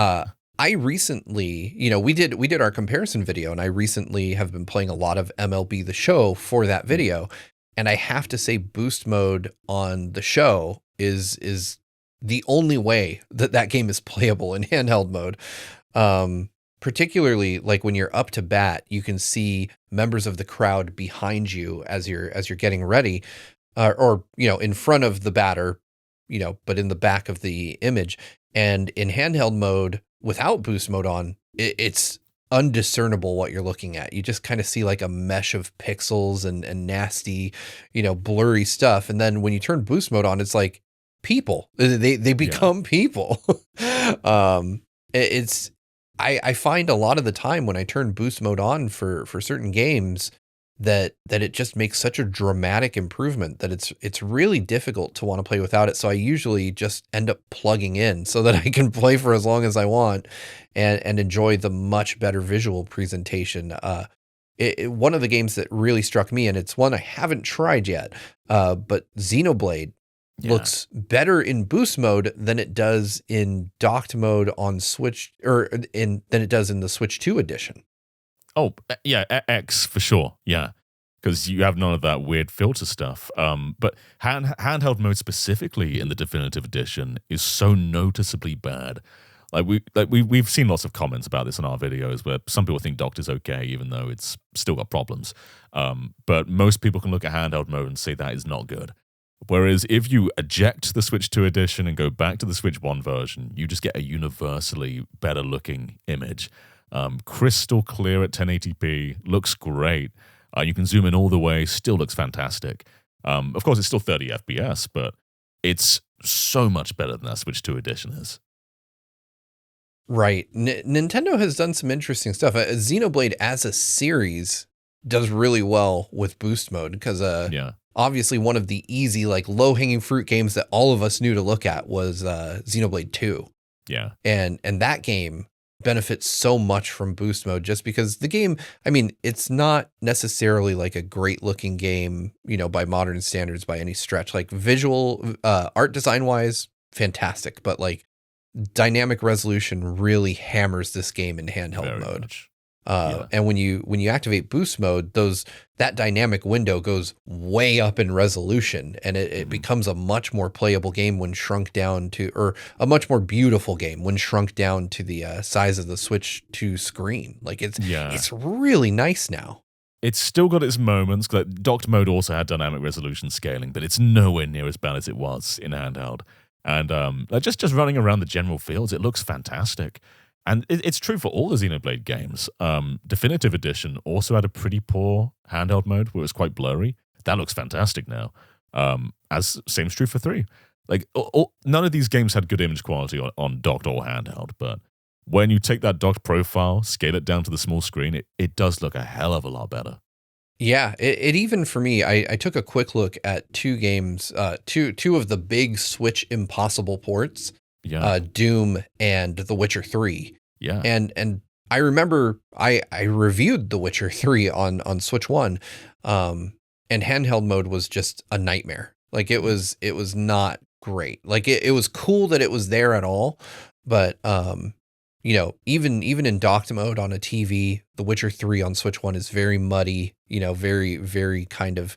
I recently, we did our comparison video, and I recently have been playing a lot of MLB The Show for that video. And I have to say boost mode on The Show is the only way that game is playable in handheld mode. Particularly like when you're up to bat, you can see members of the crowd behind you as you're getting ready, or in front of the batter, but in the back of the image. And in handheld mode, without boost mode on, it's undiscernible what you're looking at. You just kind of see like a mesh of pixels and nasty, blurry stuff. And then when you turn boost mode on, it's like people. They become people. I find a lot of the time when I turn boost mode on for certain games that it just makes such a dramatic improvement that it's really difficult to want to play without it. So I usually just end up plugging in so that I can play for as long as I want and enjoy the much better visual presentation. One of the games that really struck me, and it's one I haven't tried yet, but Xenoblade looks better in boost mode than it does in docked mode on Switch, than it does in the Switch 2 edition.
Oh, yeah, X for sure. Yeah, because you have none of that weird filter stuff. But handheld mode specifically in the definitive edition is so noticeably bad. We've seen lots of comments about this in our videos where some people think docked is okay, even though it's still got problems. But most people can look at handheld mode and say that is not good. Whereas if you eject the Switch 2 edition and go back to the Switch 1 version, you just get a universally better looking image. Crystal clear at 1080p, looks great. You can zoom in all the way, still looks fantastic. Of course, it's still 30 FPS, but it's so much better than that Switch 2 edition is.
Right. Nintendo has done some interesting stuff. Xenoblade as a series does really well with boost mode because obviously one of the easy, like low-hanging fruit games that all of us knew to look at was Xenoblade 2.
Yeah.
And that game benefits so much from boost mode just because the game, I mean, it's not necessarily like a great looking game, by modern standards by any stretch. Like visual, art design wise, fantastic. But like dynamic resolution really hammers this game in handheld
Very
mode.
much.
And when you activate boost mode, that dynamic window goes way up in resolution, and it becomes a much more playable game when shrunk down to, or a much more beautiful game when shrunk down to the size of the Switch 2 screen. Like it's really nice now.
It's still got its moments. Docked mode also had dynamic resolution scaling, but it's nowhere near as bad as it was in handheld. And just running around the general fields, it looks fantastic. And it's true for all the Xenoblade games. Definitive Edition also had a pretty poor handheld mode where it was quite blurry. That looks fantastic now. Same's true for 3. Like none of these games had good image quality on docked or handheld, but when you take that docked profile, scale it down to the small screen, it does look a hell of a lot better.
Yeah, it even for me, I took a quick look at two games, two of the big Switch Impossible ports. Doom and The Witcher 3.
Yeah.
And I remember I reviewed The Witcher 3 on Switch 1, and handheld mode was just a nightmare. Like it was not great. Like it was cool that it was there at all, but even in docked mode on a TV, The Witcher 3 on Switch 1 is very muddy, very, very kind of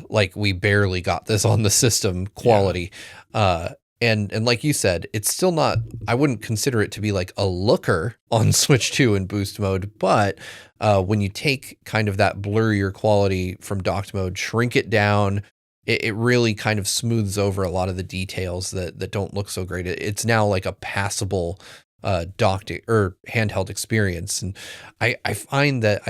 like we barely got this on the system quality. Yeah. And like you said, it's still not, I wouldn't consider it to be like a looker on Switch 2 in boost mode, but when you take kind of that blurrier quality from docked mode, shrink it down, it really kind of smooths over a lot of the details that don't look so great. It's now like a passable docked or handheld experience. And I find that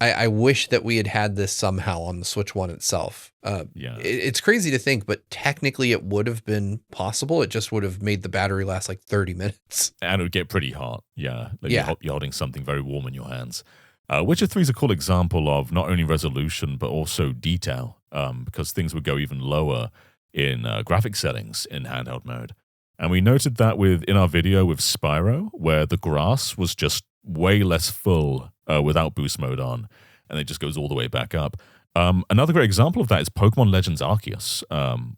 I wish that we had this somehow on the Switch 1 itself. It's crazy to think, but technically it would have been possible. It just would have made the battery last like 30 minutes.
And it would get pretty hot. Yeah. You're holding something very warm in your hands. Witcher 3 is a cool example of not only resolution, but also detail, because things would go even lower in graphic settings in handheld mode. And we noted that in our video with Spyro, where the grass was just way less full without boost mode on, and it just goes all the way back up. Another great example of that is Pokemon Legends Arceus,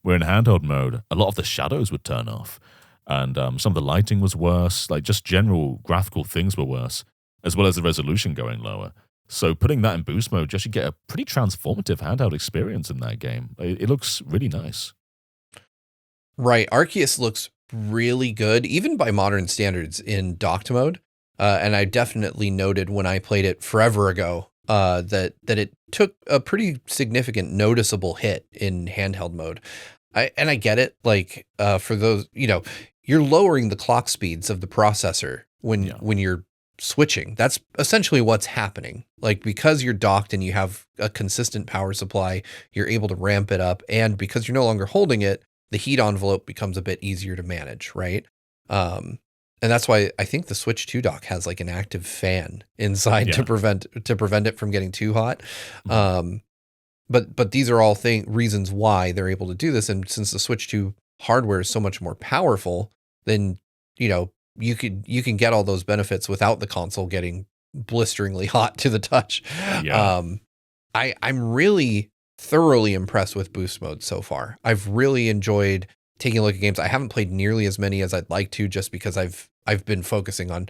where in handheld mode, a lot of the shadows would turn off, and some of the lighting was worse, like just general graphical things were worse, as well as the resolution going lower. So putting that in boost mode, just you get a pretty transformative handheld experience in that game. It looks really nice.
Right. Arceus looks really good, even by modern standards in docked mode. And I definitely noted when I played it forever ago that it took a pretty significant noticeable hit in handheld mode. I get it. Like for those, you're lowering the clock speeds of the processor when you're switching. That's essentially what's happening. Like because you're docked and you have a consistent power supply, you're able to ramp it up. And because you're no longer holding it, the heat envelope becomes a bit easier to manage, right? And that's why I think the Switch 2 dock has like an active fan inside to prevent it from getting too hot. But these are all reasons why they're able to do this. And since the Switch 2 hardware is so much more powerful, then you can get all those benefits without the console getting blisteringly hot to the touch. Yeah. I'm really thoroughly impressed with boost mode so far. I've really enjoyed taking a look at games. I haven't played nearly as many as I'd like to, just because I've been focusing on,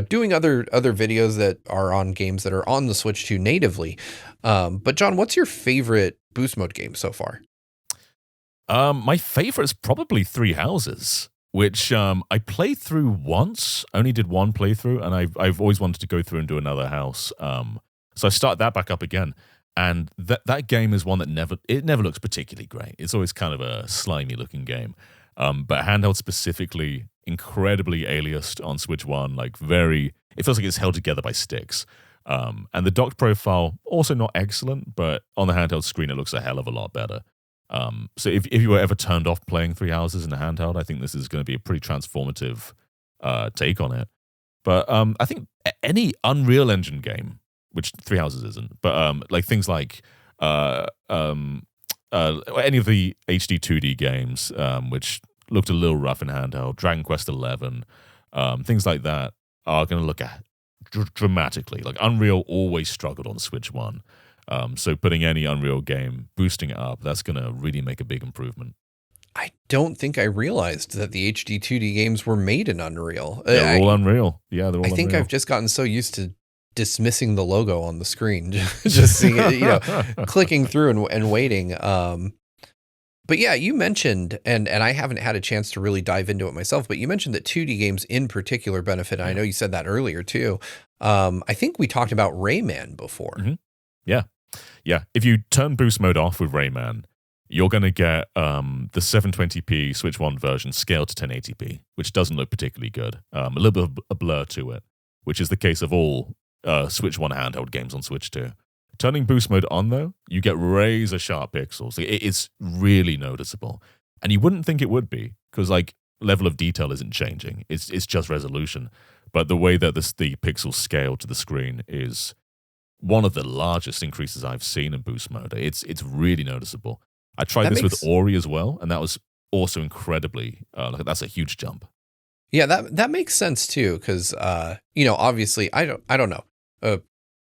doing other videos that are on games that are on the Switch 2 natively. But John, what's your favorite boost mode game so far?
My favorite is probably Three Houses, which I played through once, only did one playthrough, and I've always wanted to go through and do another house. So I started that back up again. And that game is one that never looks particularly great. It's always kind of a slimy looking game. But handheld specifically, incredibly aliased on Switch 1, it feels like it's held together by sticks. And the docked profile, also not excellent, but on the handheld screen, it looks a hell of a lot better. So if you were ever turned off playing Three Houses in a handheld, I think this is going to be a pretty transformative take on it. But I think any Unreal Engine game, which Three Houses isn't, but things like any of the HD 2D games, which looked a little rough in handheld, Dragon Quest 11, things like that are going to look at dramatically. Like Unreal always struggled on Switch 1. So putting any Unreal game, boosting it up, that's going to really make a big improvement.
I don't think I realized that the HD 2D games were made in Unreal.
They're all Unreal. Yeah, they're all
I think
Unreal.
I've just gotten so used to dismissing the logo on the screen, just seeing it, clicking through and waiting. But yeah, you mentioned, and I haven't had a chance to really dive into it myself, but you mentioned that 2D games in particular benefit. And I know you said that earlier too. I think we talked about Rayman before.
Mm-hmm. Yeah. If you turn boost mode off with Rayman, you're going to get the 720p Switch 1 version scaled to 1080p, which doesn't look particularly good. A little bit of a blur to it, which is the case of all Switch 1 handheld games on Switch 2. Turning boost mode on, though, you get razor sharp pixels. It's really noticeable. And you wouldn't think it would be, because level of detail isn't changing. It's just resolution. But the way that the pixels scale to the screen is one of the largest increases I've seen in boost mode. It's really noticeable. I tried this with Ori as well, and that was also incredibly, that's a huge jump.
Yeah, that makes sense too, because obviously I don't know.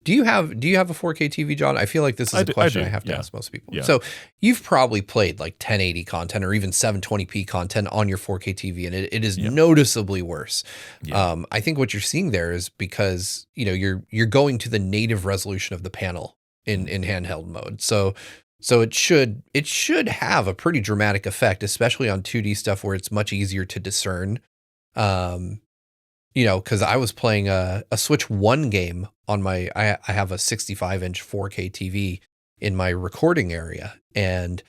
Do you have a 4K TV, John? I feel like this is a question I have to ask most people.
Yeah.
So you've probably played like 1080 content or even 720p content on your 4K TV, and it is noticeably worse.
Yeah.
I think what you're seeing there is because you're going to the native resolution of the panel in handheld mode. So it should have a pretty dramatic effect, especially on 2D stuff where it's much easier to discern. Because I was playing a Switch 1 game on I have a 65-inch 4K TV in my recording area, and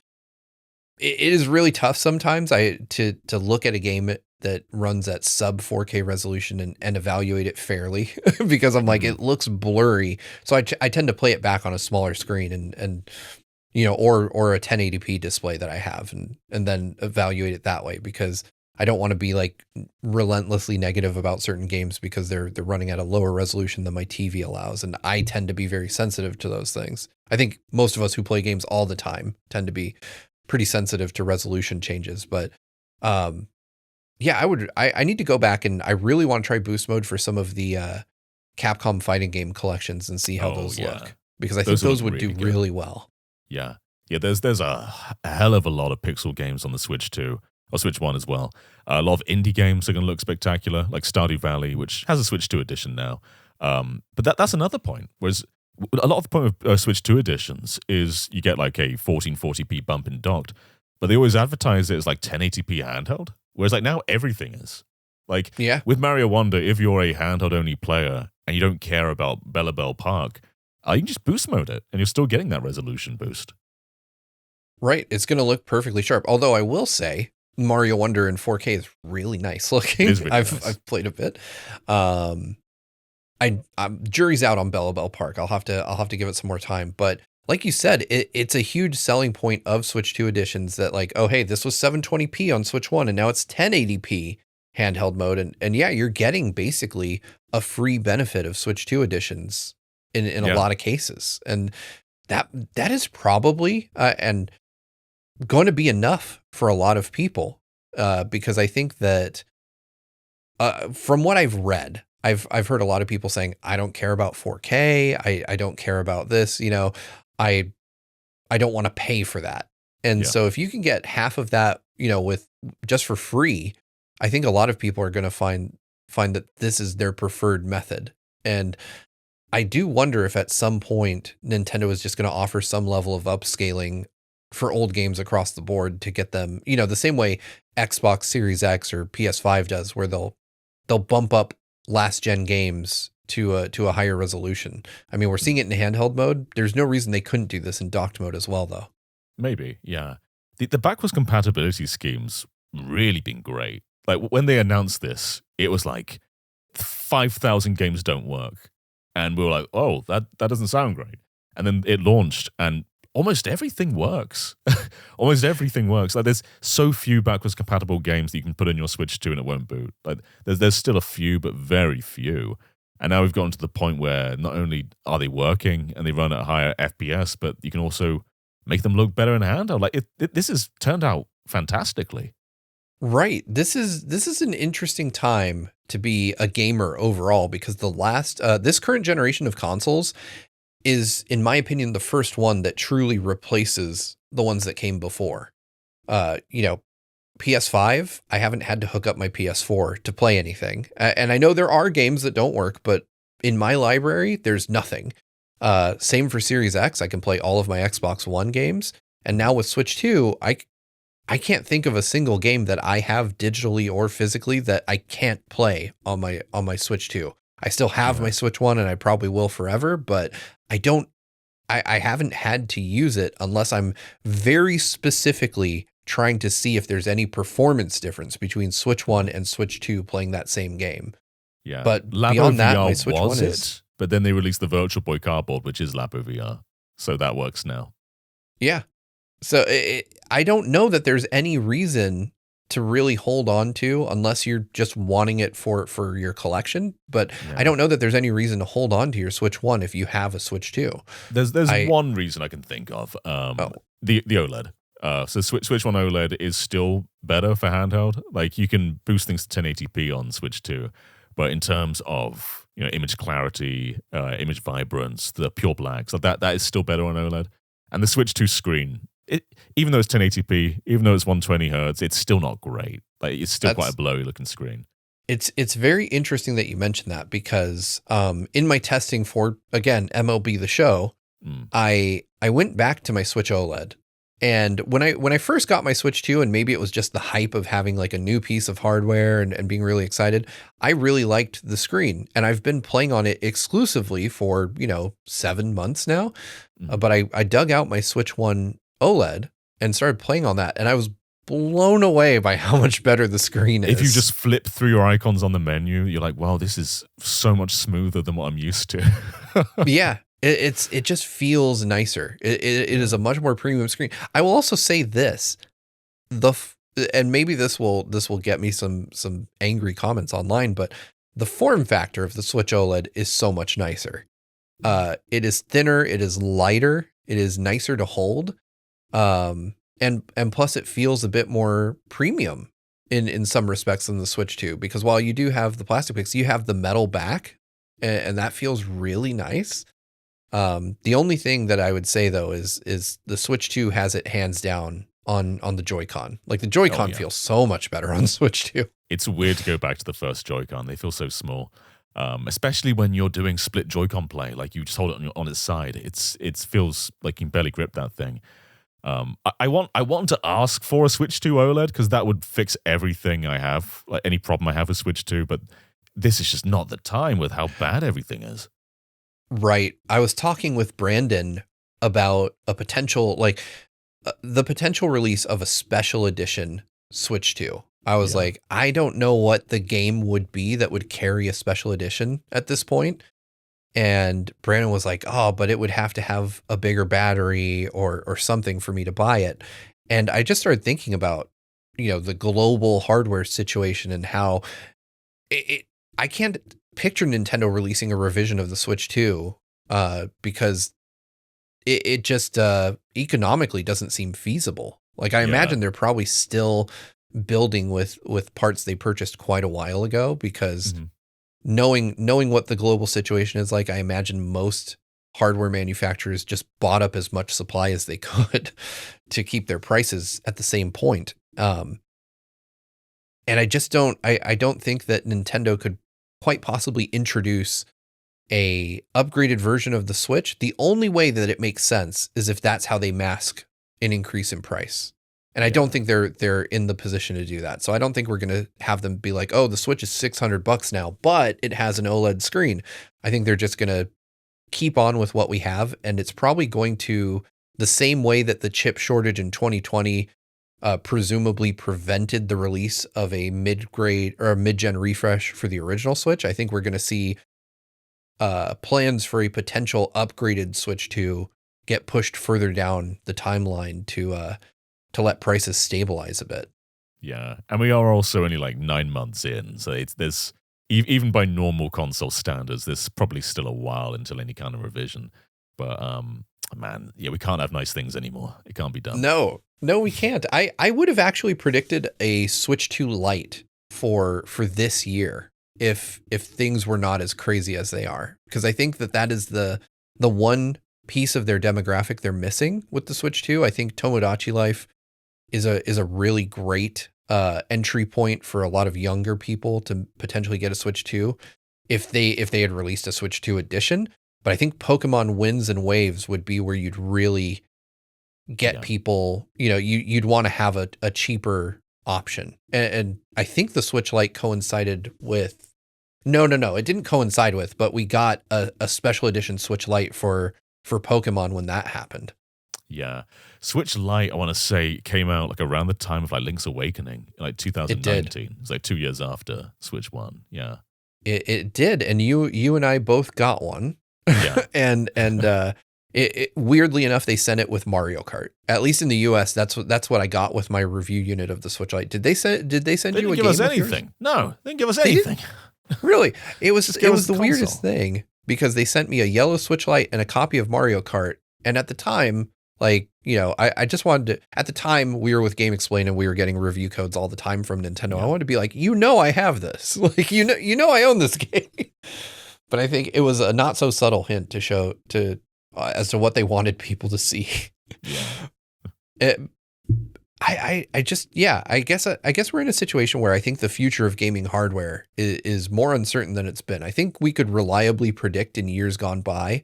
it is really tough sometimes to look at a game that runs at sub 4K resolution and evaluate it fairly because I'm like, it looks blurry. So I tend to play it back on a smaller screen and or a 1080p display that I have and then evaluate it that way, because I don't want to be like relentlessly negative about certain games because they're running at a lower resolution than my TV allows. And I tend to be very sensitive to those things. I think most of us who play games all the time tend to be pretty sensitive to resolution changes. But I need to go back, and I really want to try boost mode for some of the Capcom fighting game collections and see how those look, because I think those would do really well.
Yeah. Yeah, there's a hell of a lot of pixel games on the Switch too. Or Switch 1 as well. A lot of indie games are going to look spectacular, like Stardew Valley, which has a Switch 2 edition now. But that's another point. Whereas a lot of the point of Switch 2 editions is you get like a 1440p bump in docked, but they always advertise it as like 1080p handheld. Whereas like now everything is. Like with Mario Wonder, if you're a handheld only player and you don't care about Bella Bell Park, you can just boost mode it and you're still getting that resolution boost.
Right. It's going to look perfectly sharp. Although I will say, Mario Wonder in 4K is really nice looking.
Really
I've played a bit. I'm jury's out on Bella Bell Park. I'll have to give it some more time. But like you said, it's a huge selling point of Switch 2 editions that like, oh hey, this was 720p on Switch 1 and now it's 1080p handheld mode. And yeah, you're getting basically a free benefit of Switch 2 editions in a lot of cases. And that is probably and going to be enough for a lot of people, because I think that from what I've read, I've heard a lot of people saying, I don't care about 4K. I don't care about this. I don't want to pay for that. And so if you can get half of that, with just for free, I think a lot of people are going to find that this is their preferred method. And I do wonder if at some point Nintendo is just going to offer some level of upscaling for old games across the board to get them, the same way Xbox Series X or PS5 does, where they'll bump up last gen games to a higher resolution. I mean, we're seeing it in handheld mode. There's no reason they couldn't do this in docked mode as well, though.
Maybe, yeah. The backwards compatibility scheme's really been great. Like when they announced this, it was like 5,000 games don't work. And we were like, oh, that doesn't sound great. And then it launched and almost everything works. Almost everything works. Like there's so few backwards compatible games that you can put in your Switch 2 and it won't boot. Like there's still a few, but very few. And now we've gotten to the point where not only are they working and they run at a higher FPS, but you can also make them look better in handheld. Like this has turned out fantastically.
Right. This is an interesting time to be a gamer overall, because this current generation of consoles is, in my opinion, the first one that truly replaces the ones that came before. PS5, I haven't had to hook up my PS4 to play anything. And I know there are games that don't work, but in my library, there's nothing. Same for Series X. I can play all of my Xbox One games. And now with Switch 2, I can't think of a single game that I have digitally or physically that I can't play on my Switch 2. I still have my Switch 1 and I probably will forever, but I haven't had to use it unless I'm very specifically trying to see if there's any performance difference between Switch 1 and Switch 2 playing that same game.
Yeah.
But
Labo
beyond that,
VR
my Switch 1
was
is...
But then they released the Virtual Boy Cardboard, which is Labo VR. So that works now.
Yeah. So I don't know that there's any reason to really hold on to unless you're just wanting it for your collection. But I don't know that there's any reason to hold on to your Switch 1 if you have a Switch 2.
There's one reason I can think of. The OLED. So Switch 1 OLED is still better for handheld. Like you can boost things to 1080p on Switch 2, but in terms of image clarity, image vibrance, the pure blacks, that is still better on OLED. And the Switch 2 screen, even though it's 1080p, even though it's 120 hertz, it's still not great. Like it's still quite a blowy looking screen.
It's very interesting that you mentioned that because in my testing for, again, MLB The Show, I went back to my Switch OLED. And when I first got my Switch 2, and maybe it was just the hype of having like a new piece of hardware and being really excited, I really liked the screen. And I've been playing on it exclusively for, 7 months now. But I dug out my Switch 1 OLED and started playing on that. And I was blown away by how much better the screen is.
If you just flip through your icons on the menu, you're like, wow, this is so much smoother than what I'm used to.
Yeah. It just feels nicer. It is a much more premium screen. I will also say this, and maybe this will get me some angry comments online, but the form factor of the Switch OLED is so much nicer. It is thinner, it is lighter, it is nicer to hold, and plus it feels a bit more premium in some respects than the Switch 2, because while you do have the plastic picks, you have the metal back, and that feels really nice. The only thing that I would say though is the Switch 2 has it hands down on the Joy-Con. Like the Joy-Con feels so much better on Switch 2.
It's weird to go back to the first Joy-Con. They feel so small. Especially when you're doing split Joy-Con play, like you just hold it on its side. It feels like you can barely grip that thing. I want to ask for a Switch 2 OLED because that would fix everything I have, like any problem I have with Switch 2, but this is just not the time with how bad everything is.
Right. I was talking with Brandon about a potential, the potential release of a special edition Switch 2. I was like, I don't know what the game would be that would carry a special edition at this point. And Brandon was like, oh, but it would have to have a bigger battery or something for me to buy it. And I just started thinking about, the global hardware situation and how I can't picture Nintendo releasing a revision of the Switch 2 because it just economically doesn't seem feasible. Like I imagine they're probably still building with parts they purchased quite a while ago because knowing what the global situation is like, I imagine most hardware manufacturers just bought up as much supply as they could to keep their prices at the same point. And I just don't think that Nintendo could quite possibly introduce a upgraded version of the Switch. The only way that it makes sense is if that's how they mask an increase in price. And I don't think they're in the position to do that. So I don't think we're going to have them be like, oh, the Switch is $600 now, but it has an OLED screen. I think they're just going to keep on with what we have. And it's probably going to, the same way that the chip shortage in 2020 presumably prevented the release of a mid-grade or a mid-gen refresh for the original Switch. I think we're going to see plans for a potential upgraded Switch 2 get pushed further down the timeline to let prices stabilize a bit.
Yeah, and we are also only like 9 months in, so there's even by normal console standards, there's probably still a while until any kind of revision. But man, we can't have nice things anymore. It can't be done.
No, we can't. I would have actually predicted a Switch 2 Lite for this year if things were not as crazy as they are, because I think that is the one piece of their demographic they're missing with the Switch 2. I think Tomodachi Life is a really great entry point for a lot of younger people to potentially get a Switch 2 if they had released a Switch 2 edition. But I think Pokemon Winds and Waves would be where you'd really get people, you'd want to have a cheaper option. And I think the Switch Lite coincided with, no, it didn't coincide with, but we got a special edition Switch Lite for Pokemon when that happened.
Yeah. Switch Lite, I want to say, came out like around the time of like Link's Awakening, like 2019. It was like 2 years after Switch 1. Yeah.
It did. And you and I both got one. Yeah. and it weirdly enough, they sent it with Mario Kart. At least in the US, that's what I got with my review unit of the Switch Lite. Did they send you a game? They
didn't give us anything. No, they didn't give us anything.
Really? It was the weirdest thing because they sent me a yellow Switch Lite and a copy of Mario Kart. And at the time, Like, I just wanted to, at the time we were with Game Explain and we were getting review codes all the time from Nintendo. I wanted to be like, I have this. Like, I own this game. But I think it was a not so subtle hint to show as to what they wanted people to see. Yeah. I guess we're in a situation where I think the future of gaming hardware is more uncertain than it's been. I think we could reliably predict in years gone by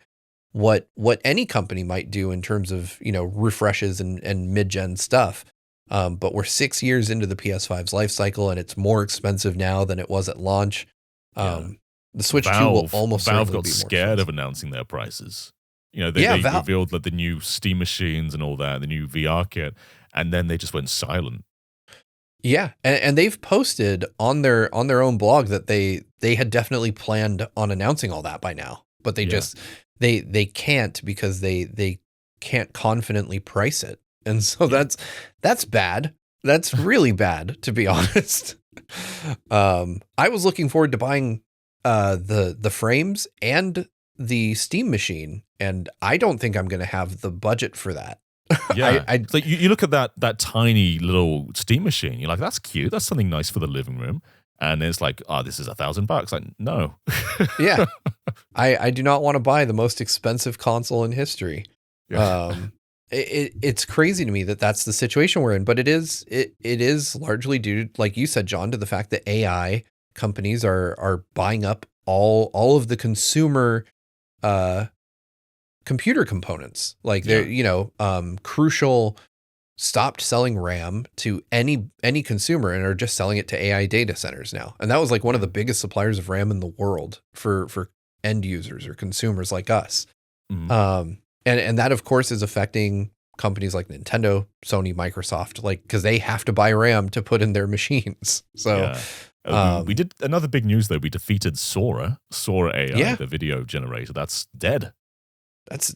what any company might do in terms of, refreshes and mid-gen stuff. But we're 6 years into the PS5's life cycle, and it's more expensive now than it was at launch. The Switch 2 will almost
Valve
certainly
got
be more
scared
expensive.
of announcing their prices. They revealed that the new Steam machines and all that, the new VR kit, and then they just went silent.
Yeah, and they've posted on their own blog that they had definitely planned on announcing all that by now, but they just they can't because they can't confidently price it, and so that's bad. That's really bad, to be honest. I was looking forward to buying the frames and the Steam machine, and I don't think I'm going to have the budget for that.
Yeah, like you look at that tiny little Steam machine, you're like, that's cute. That's something nice for the living room. And it's like, this is $1,000. Like, no.
Yeah, I do not want to buy the most expensive console in history. Yeah. It's crazy to me that that's the situation we're in, but it is largely due, like you said, John, to the fact that AI companies are buying up all of the consumer computer components. Like they're Crucial stopped selling RAM to any consumer and are just selling it to AI data centers now. And that was like one of the biggest suppliers of RAM in the world for end users or consumers like us. Mm-hmm. And that of course is affecting companies like Nintendo, Sony, Microsoft, like, because they have to buy RAM to put in their machines. So
we did another big news though. We defeated Sora AI, the video generator. That's dead.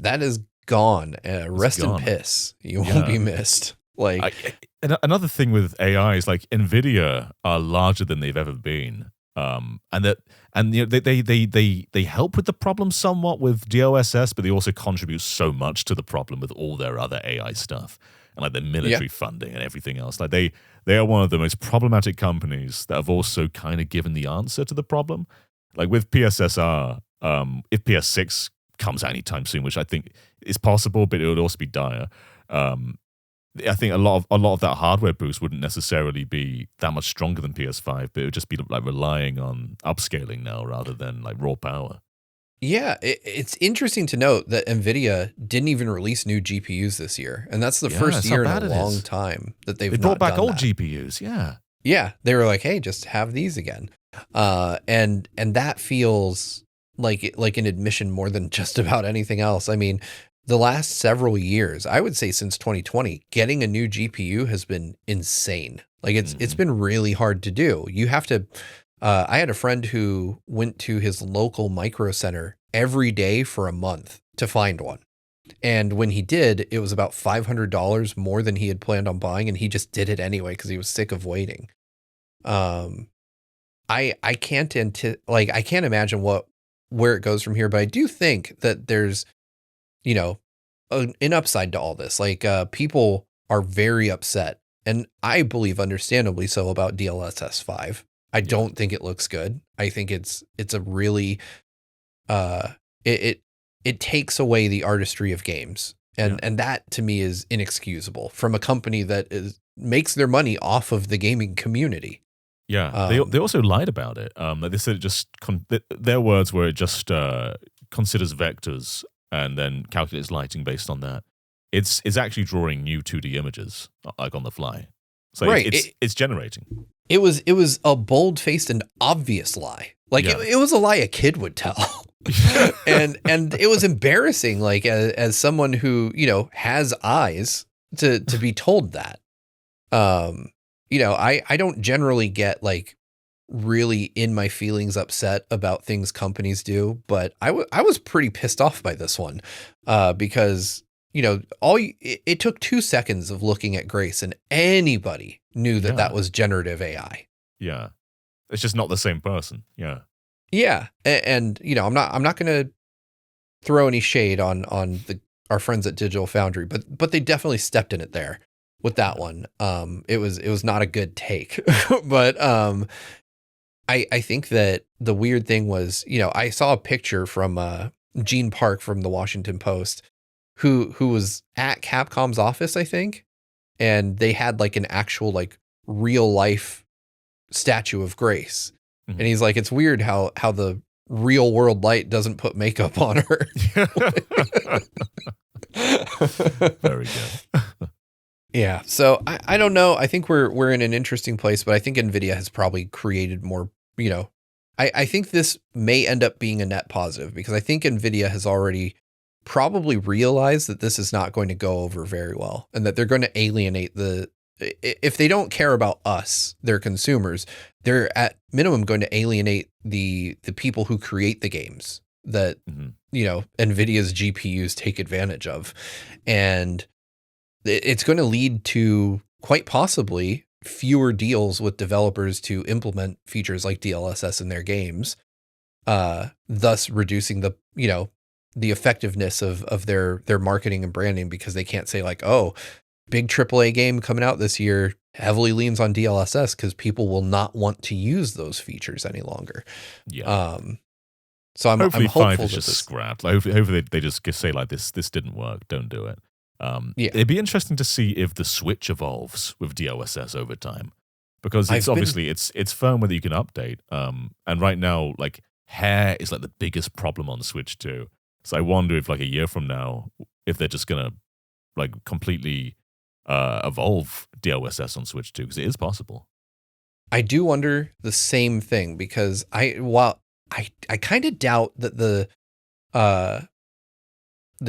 That is gone. Rest in piss. You won't be missed. Like another thing with AI is like Nvidia are larger than they've ever been. They help with the problem somewhat with DOSS, but they also contribute so much to the problem with all their other AI stuff and like their military funding and everything else. Like they are one of the most problematic companies that have also kind of given the answer to the problem. Like with PSSR, if PS6 comes out anytime soon, which I think is possible, but it would also be dire. I think a lot of that hardware boost wouldn't necessarily be that much stronger than PS5, but it would just be like relying on upscaling now rather than like raw power.
Yeah, it's interesting to note that NVIDIA didn't even release new GPUs this year, and that's the first year in a long time that they
brought back old
that.
GPUs.
Yeah, they were like, hey, just have these again, and that feels like an admission more than just about anything else. I mean, the last several years, I would say since 2020, getting a new GPU has been insane. Like it's been really hard to do. You have to, I had a friend who went to his local micro center every day for a month to find one. And when he did, it was about $500 more than he had planned on buying. And he just did it anyway, because he was sick of waiting. I can't I can't imagine where it goes from here, but I do think that there's, an upside to all this. Like, people are very upset, and I believe understandably so, about DLSS 5. I don't think it looks good. I think it's a really, it takes away the artistry of games. And that to me is inexcusable from a company that makes their money off of the gaming community.
Yeah, they also lied about it. They said it just their words were it just considers vectors and then calculates lighting based on that. It's actually drawing new 2D images like on the fly. So right. it's generating.
It was a bold-faced and obvious lie. Like it was a lie a kid would tell. and it was embarrassing, like as someone who, has eyes to be told that. I don't generally get like really in my feelings upset about things companies do, but I was pretty pissed off by this one because, it took 2 seconds of looking at Grace and anybody knew that was generative AI.
Yeah. It's just not the same person. Yeah.
Yeah. And I'm not going to throw any shade on our friends at Digital Foundry, but they definitely stepped in it there with that one. It was not a good take, but I think that the weird thing was, I saw a picture from Gene Park from the Washington Post, who was at Capcom's office, I think, and they had like an actual like real life statue of Grace, and he's like, it's weird how the real world Light doesn't put makeup on her.
Very good.
Yeah, so I don't know. I think we're in an interesting place, but I think NVIDIA has probably created more. I think this may end up being a net positive, because I think NVIDIA has already probably realized that this is not going to go over very well, and that they're going to alienate if they don't care about us, their consumers, they're at minimum going to alienate the people who create the games that, NVIDIA's GPUs take advantage of. And it's going to lead to quite possibly fewer deals with developers to implement features like DLSS in their games, thus reducing the effectiveness of their marketing and branding, because they can't say like, oh, big AAA game coming out this year heavily leans on DLSS, because people will not want to use those features any longer.
Yeah.
So I'm
hopefully
hopeful
5 is just scrapped. Like, hopefully they just say like this didn't work, don't do it. It'd be interesting to see if the Switch evolves with DLSS over time, because it's it's firmware that you can update. And right now, like, hair is like the biggest problem on the Switch too. So I wonder if like a year from now, if they're just gonna like completely evolve DLSS on Switch 2, because it is possible.
I do wonder the same thing, because I kind of doubt that the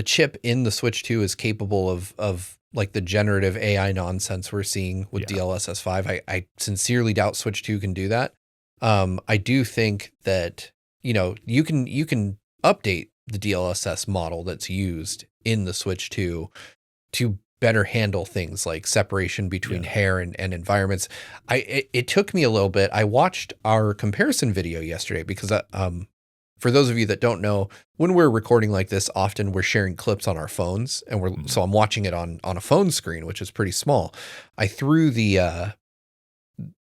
chip in the Switch 2 is capable of like the generative AI nonsense we're seeing with DLSS 5. I sincerely doubt Switch 2 can do that. I do think that, you can update the DLSS model that's used in the Switch 2 to better handle things like separation between hair and environments. It took me a little bit. I watched our comparison video yesterday, because for those of you that don't know, when we're recording like this, often we're sharing clips on our phones, and so I'm watching it on a phone screen, which is pretty small. I threw the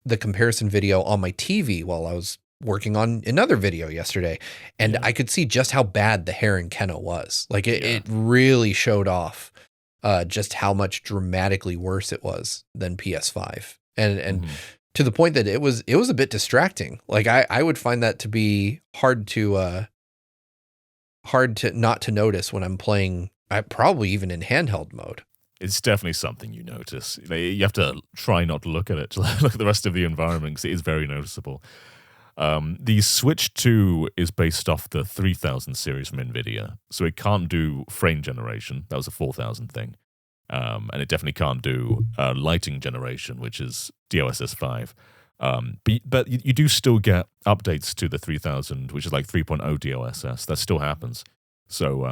comparison video on my TV while I was working on another video yesterday, and I could see just how bad the hair in Kena was. Like it really showed off just how much dramatically worse it was than PS5, and to the point that it was a bit distracting. Like I would find that to be hard to not to notice when I'm playing, probably even in handheld mode.
It's definitely something you notice. You have to try not to look at it, to look at the rest of the environment, because it is very noticeable. The Switch 2 is based off the 3000 series from NVIDIA, so it can't do frame generation. That was a 4000 thing. And it definitely can't do lighting generation, which is DLSS 5. But you do still get updates to the 3000, which is like 3.0 DLSS. That still happens. So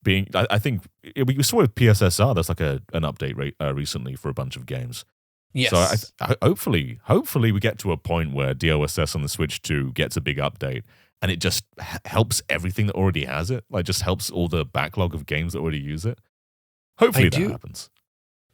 I think we saw with PSSR, there's like an update recently for a bunch of games.
Yes.
So hopefully we get to a point where DLSS on the Switch 2 gets a big update, and it just helps everything that already has it. Like, just helps all the backlog of games that already use it. Hopefully that happens.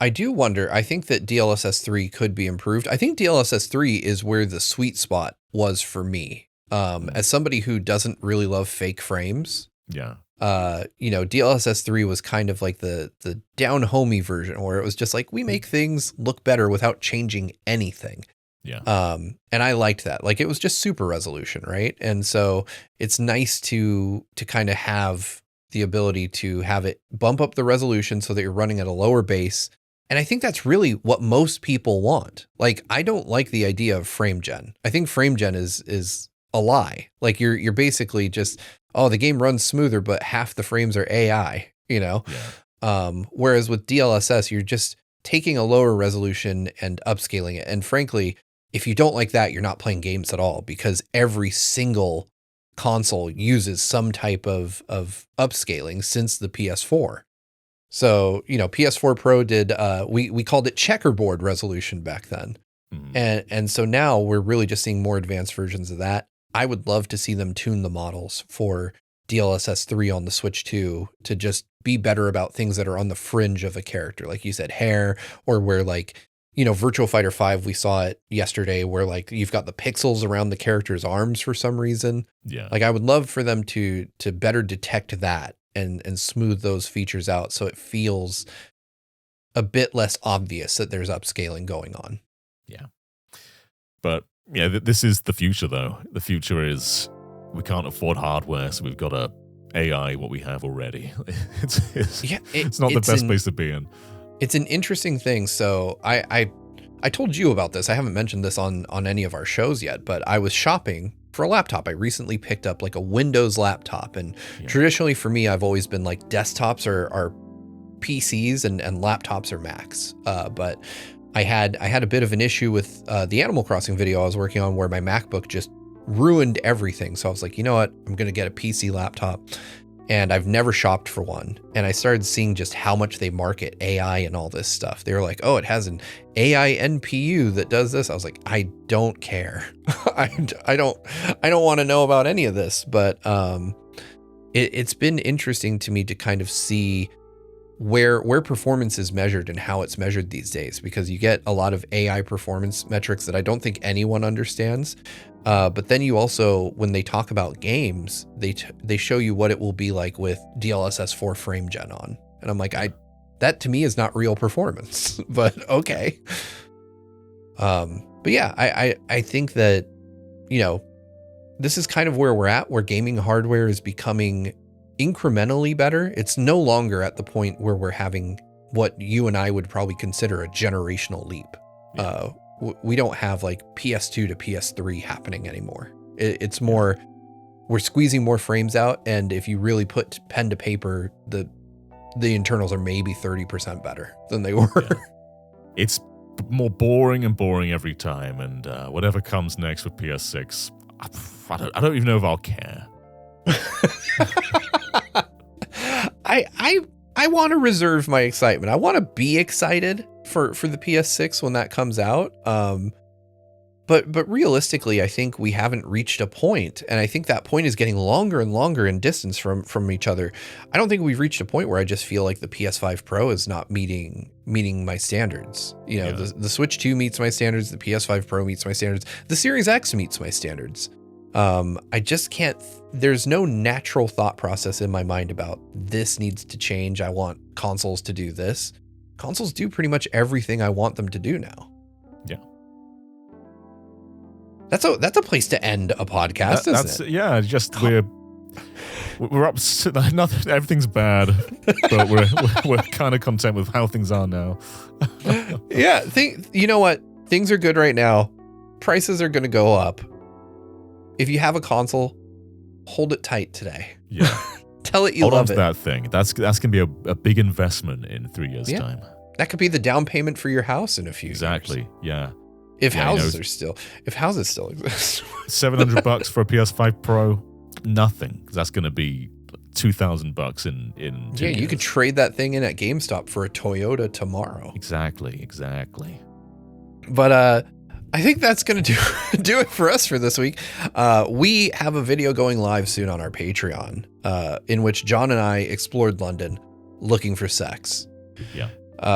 I do wonder. I think that DLSS 3 could be improved. I think DLSS 3 is where the sweet spot was for me. As somebody who doesn't really love fake frames.
Yeah.
DLSS 3 was kind of like the down homey version, where it was just like, we make things look better without changing anything.
Yeah.
And I liked that. Like, it was just super resolution, right? And so it's nice to kind of have the ability to have it bump up the resolution so that you're running at a lower base. And I think that's really what most people want. Like, I don't like the idea of frame gen. I think frame gen is a lie. Like, you're basically just, the game runs smoother, but half the frames are AI,
Yeah.
Whereas with DLSS, you're just taking a lower resolution and upscaling it. And frankly, if you don't like that, you're not playing games at all, because every single console uses some type of upscaling since the PS4. So, PS4 Pro did, we called it checkerboard resolution back then. And so now we're really just seeing more advanced versions of that. I would love to see them tune the models for DLSS 3 on the Switch 2 to just be better about things that are on the fringe of a character. Like you said, hair, or where like, you know, Virtual Fighter 5, we saw it yesterday where like you've got the pixels around the character's arms for some reason.
Yeah.
Like I would love for them to better detect that and smooth those features out so it feels a bit less obvious that there's upscaling going on.
Yeah. But yeah, this is the future though. The future is we can't afford hardware, so we've got a AI what we have already. It's not the best place to be in.
It's an interesting thing. So I told you about this. I haven't mentioned this on any of our shows yet, but I was shopping for a laptop. I recently picked up like a Windows laptop, and traditionally for me, I've always been like desktops are PCs and laptops are Macs. But I had a bit of an issue with the Animal Crossing video I was working on where my MacBook just ruined everything. So I was like, you know what? I'm going to get a PC laptop. And I've never shopped for one. And I started seeing just how much they market AI and all this stuff. They were like, oh, it has an AI NPU that does this. I was like, I don't care. I don't want to know about any of this. But it's been interesting to me to kind of see where performance is measured and how it's measured these days, because you get a lot of AI performance metrics that I don't think anyone understands. But then you also, when they talk about games, they show you what it will be like with DLSS 4 frame gen on. And I'm like, that to me is not real performance, but okay. But yeah, I think that, you know, this is kind of where we're at, where gaming hardware is becoming incrementally better. It's no longer at the point where we're having what you and I would probably consider a generational leap. Yeah. We don't have like PS2 to PS3 happening anymore. It's more, we're squeezing more frames out. And if you really put pen to paper, the internals are maybe 30% better than they were. Yeah.
It's more boring and boring every time. And whatever comes next with PS6, I don't even know if I'll care.
I want to reserve my excitement. I want to be excited for the PS6 when that comes out. But realistically, I think we haven't reached a point, and I think that point is getting longer and longer in distance from each other. I don't think we've reached a point where I just feel like the PS5 Pro is not meeting my standards. You know, the Switch 2 meets my standards, the PS5 Pro meets my standards, the Series X meets my standards. I just can't, there's no natural thought process in my mind about this needs to change. I want consoles to do this. Consoles do pretty much everything I want them to do now.
Yeah.
That's a place to end a podcast, isn't it?
Yeah, just we're up to nothing, everything's bad, but we're kind of content with how things are now.
Yeah, you know what? Things are good right now. Prices are going to go up. If you have a console, hold it tight today.
Yeah.
Tell it you
hold
love
on to
it.
That thing. That's going to be a big investment in 3 years' time.
That could be the down payment for your house in a few years.
Exactly. Yeah.
If houses still exist.
$700 for a PS5 Pro, nothing. That's going to be $2,000 in 2 years.
You could trade that thing in at GameStop for a Toyota tomorrow.
Exactly.
But I think that's going to do it for us for this week. We have a video going live soon on our Patreon, in which John and I explored London looking for sex.
Yeah.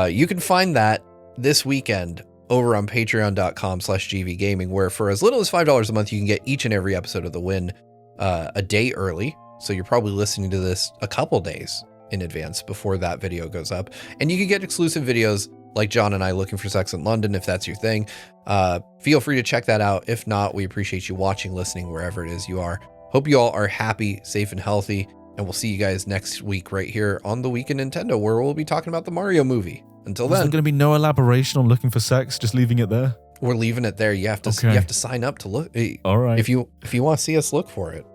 You can find that this weekend over on patreon.com/gvgaming, where for as little as $5 a month, you can get each and every episode of The Win a day early. So you're probably listening to this a couple days in advance before that video goes up. And you can get exclusive videos like John and I looking for sex in London, if that's your thing. Feel free to check that out. If not, we appreciate you watching, listening, wherever it is you are. Hope you all are happy, safe, and healthy. And we'll see you guys next week right here on The Week in Nintendo, where we'll be talking about the Mario movie. Until then.
There's going to be no elaboration on looking for sex, just leaving it there?
We're leaving it there. You have to sign up to look.
All right.
If you want to see us look for it.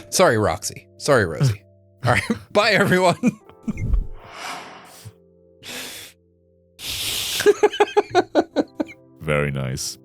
Sorry, Roxy. Sorry, Rosie. All right. Bye, everyone.
Very nice.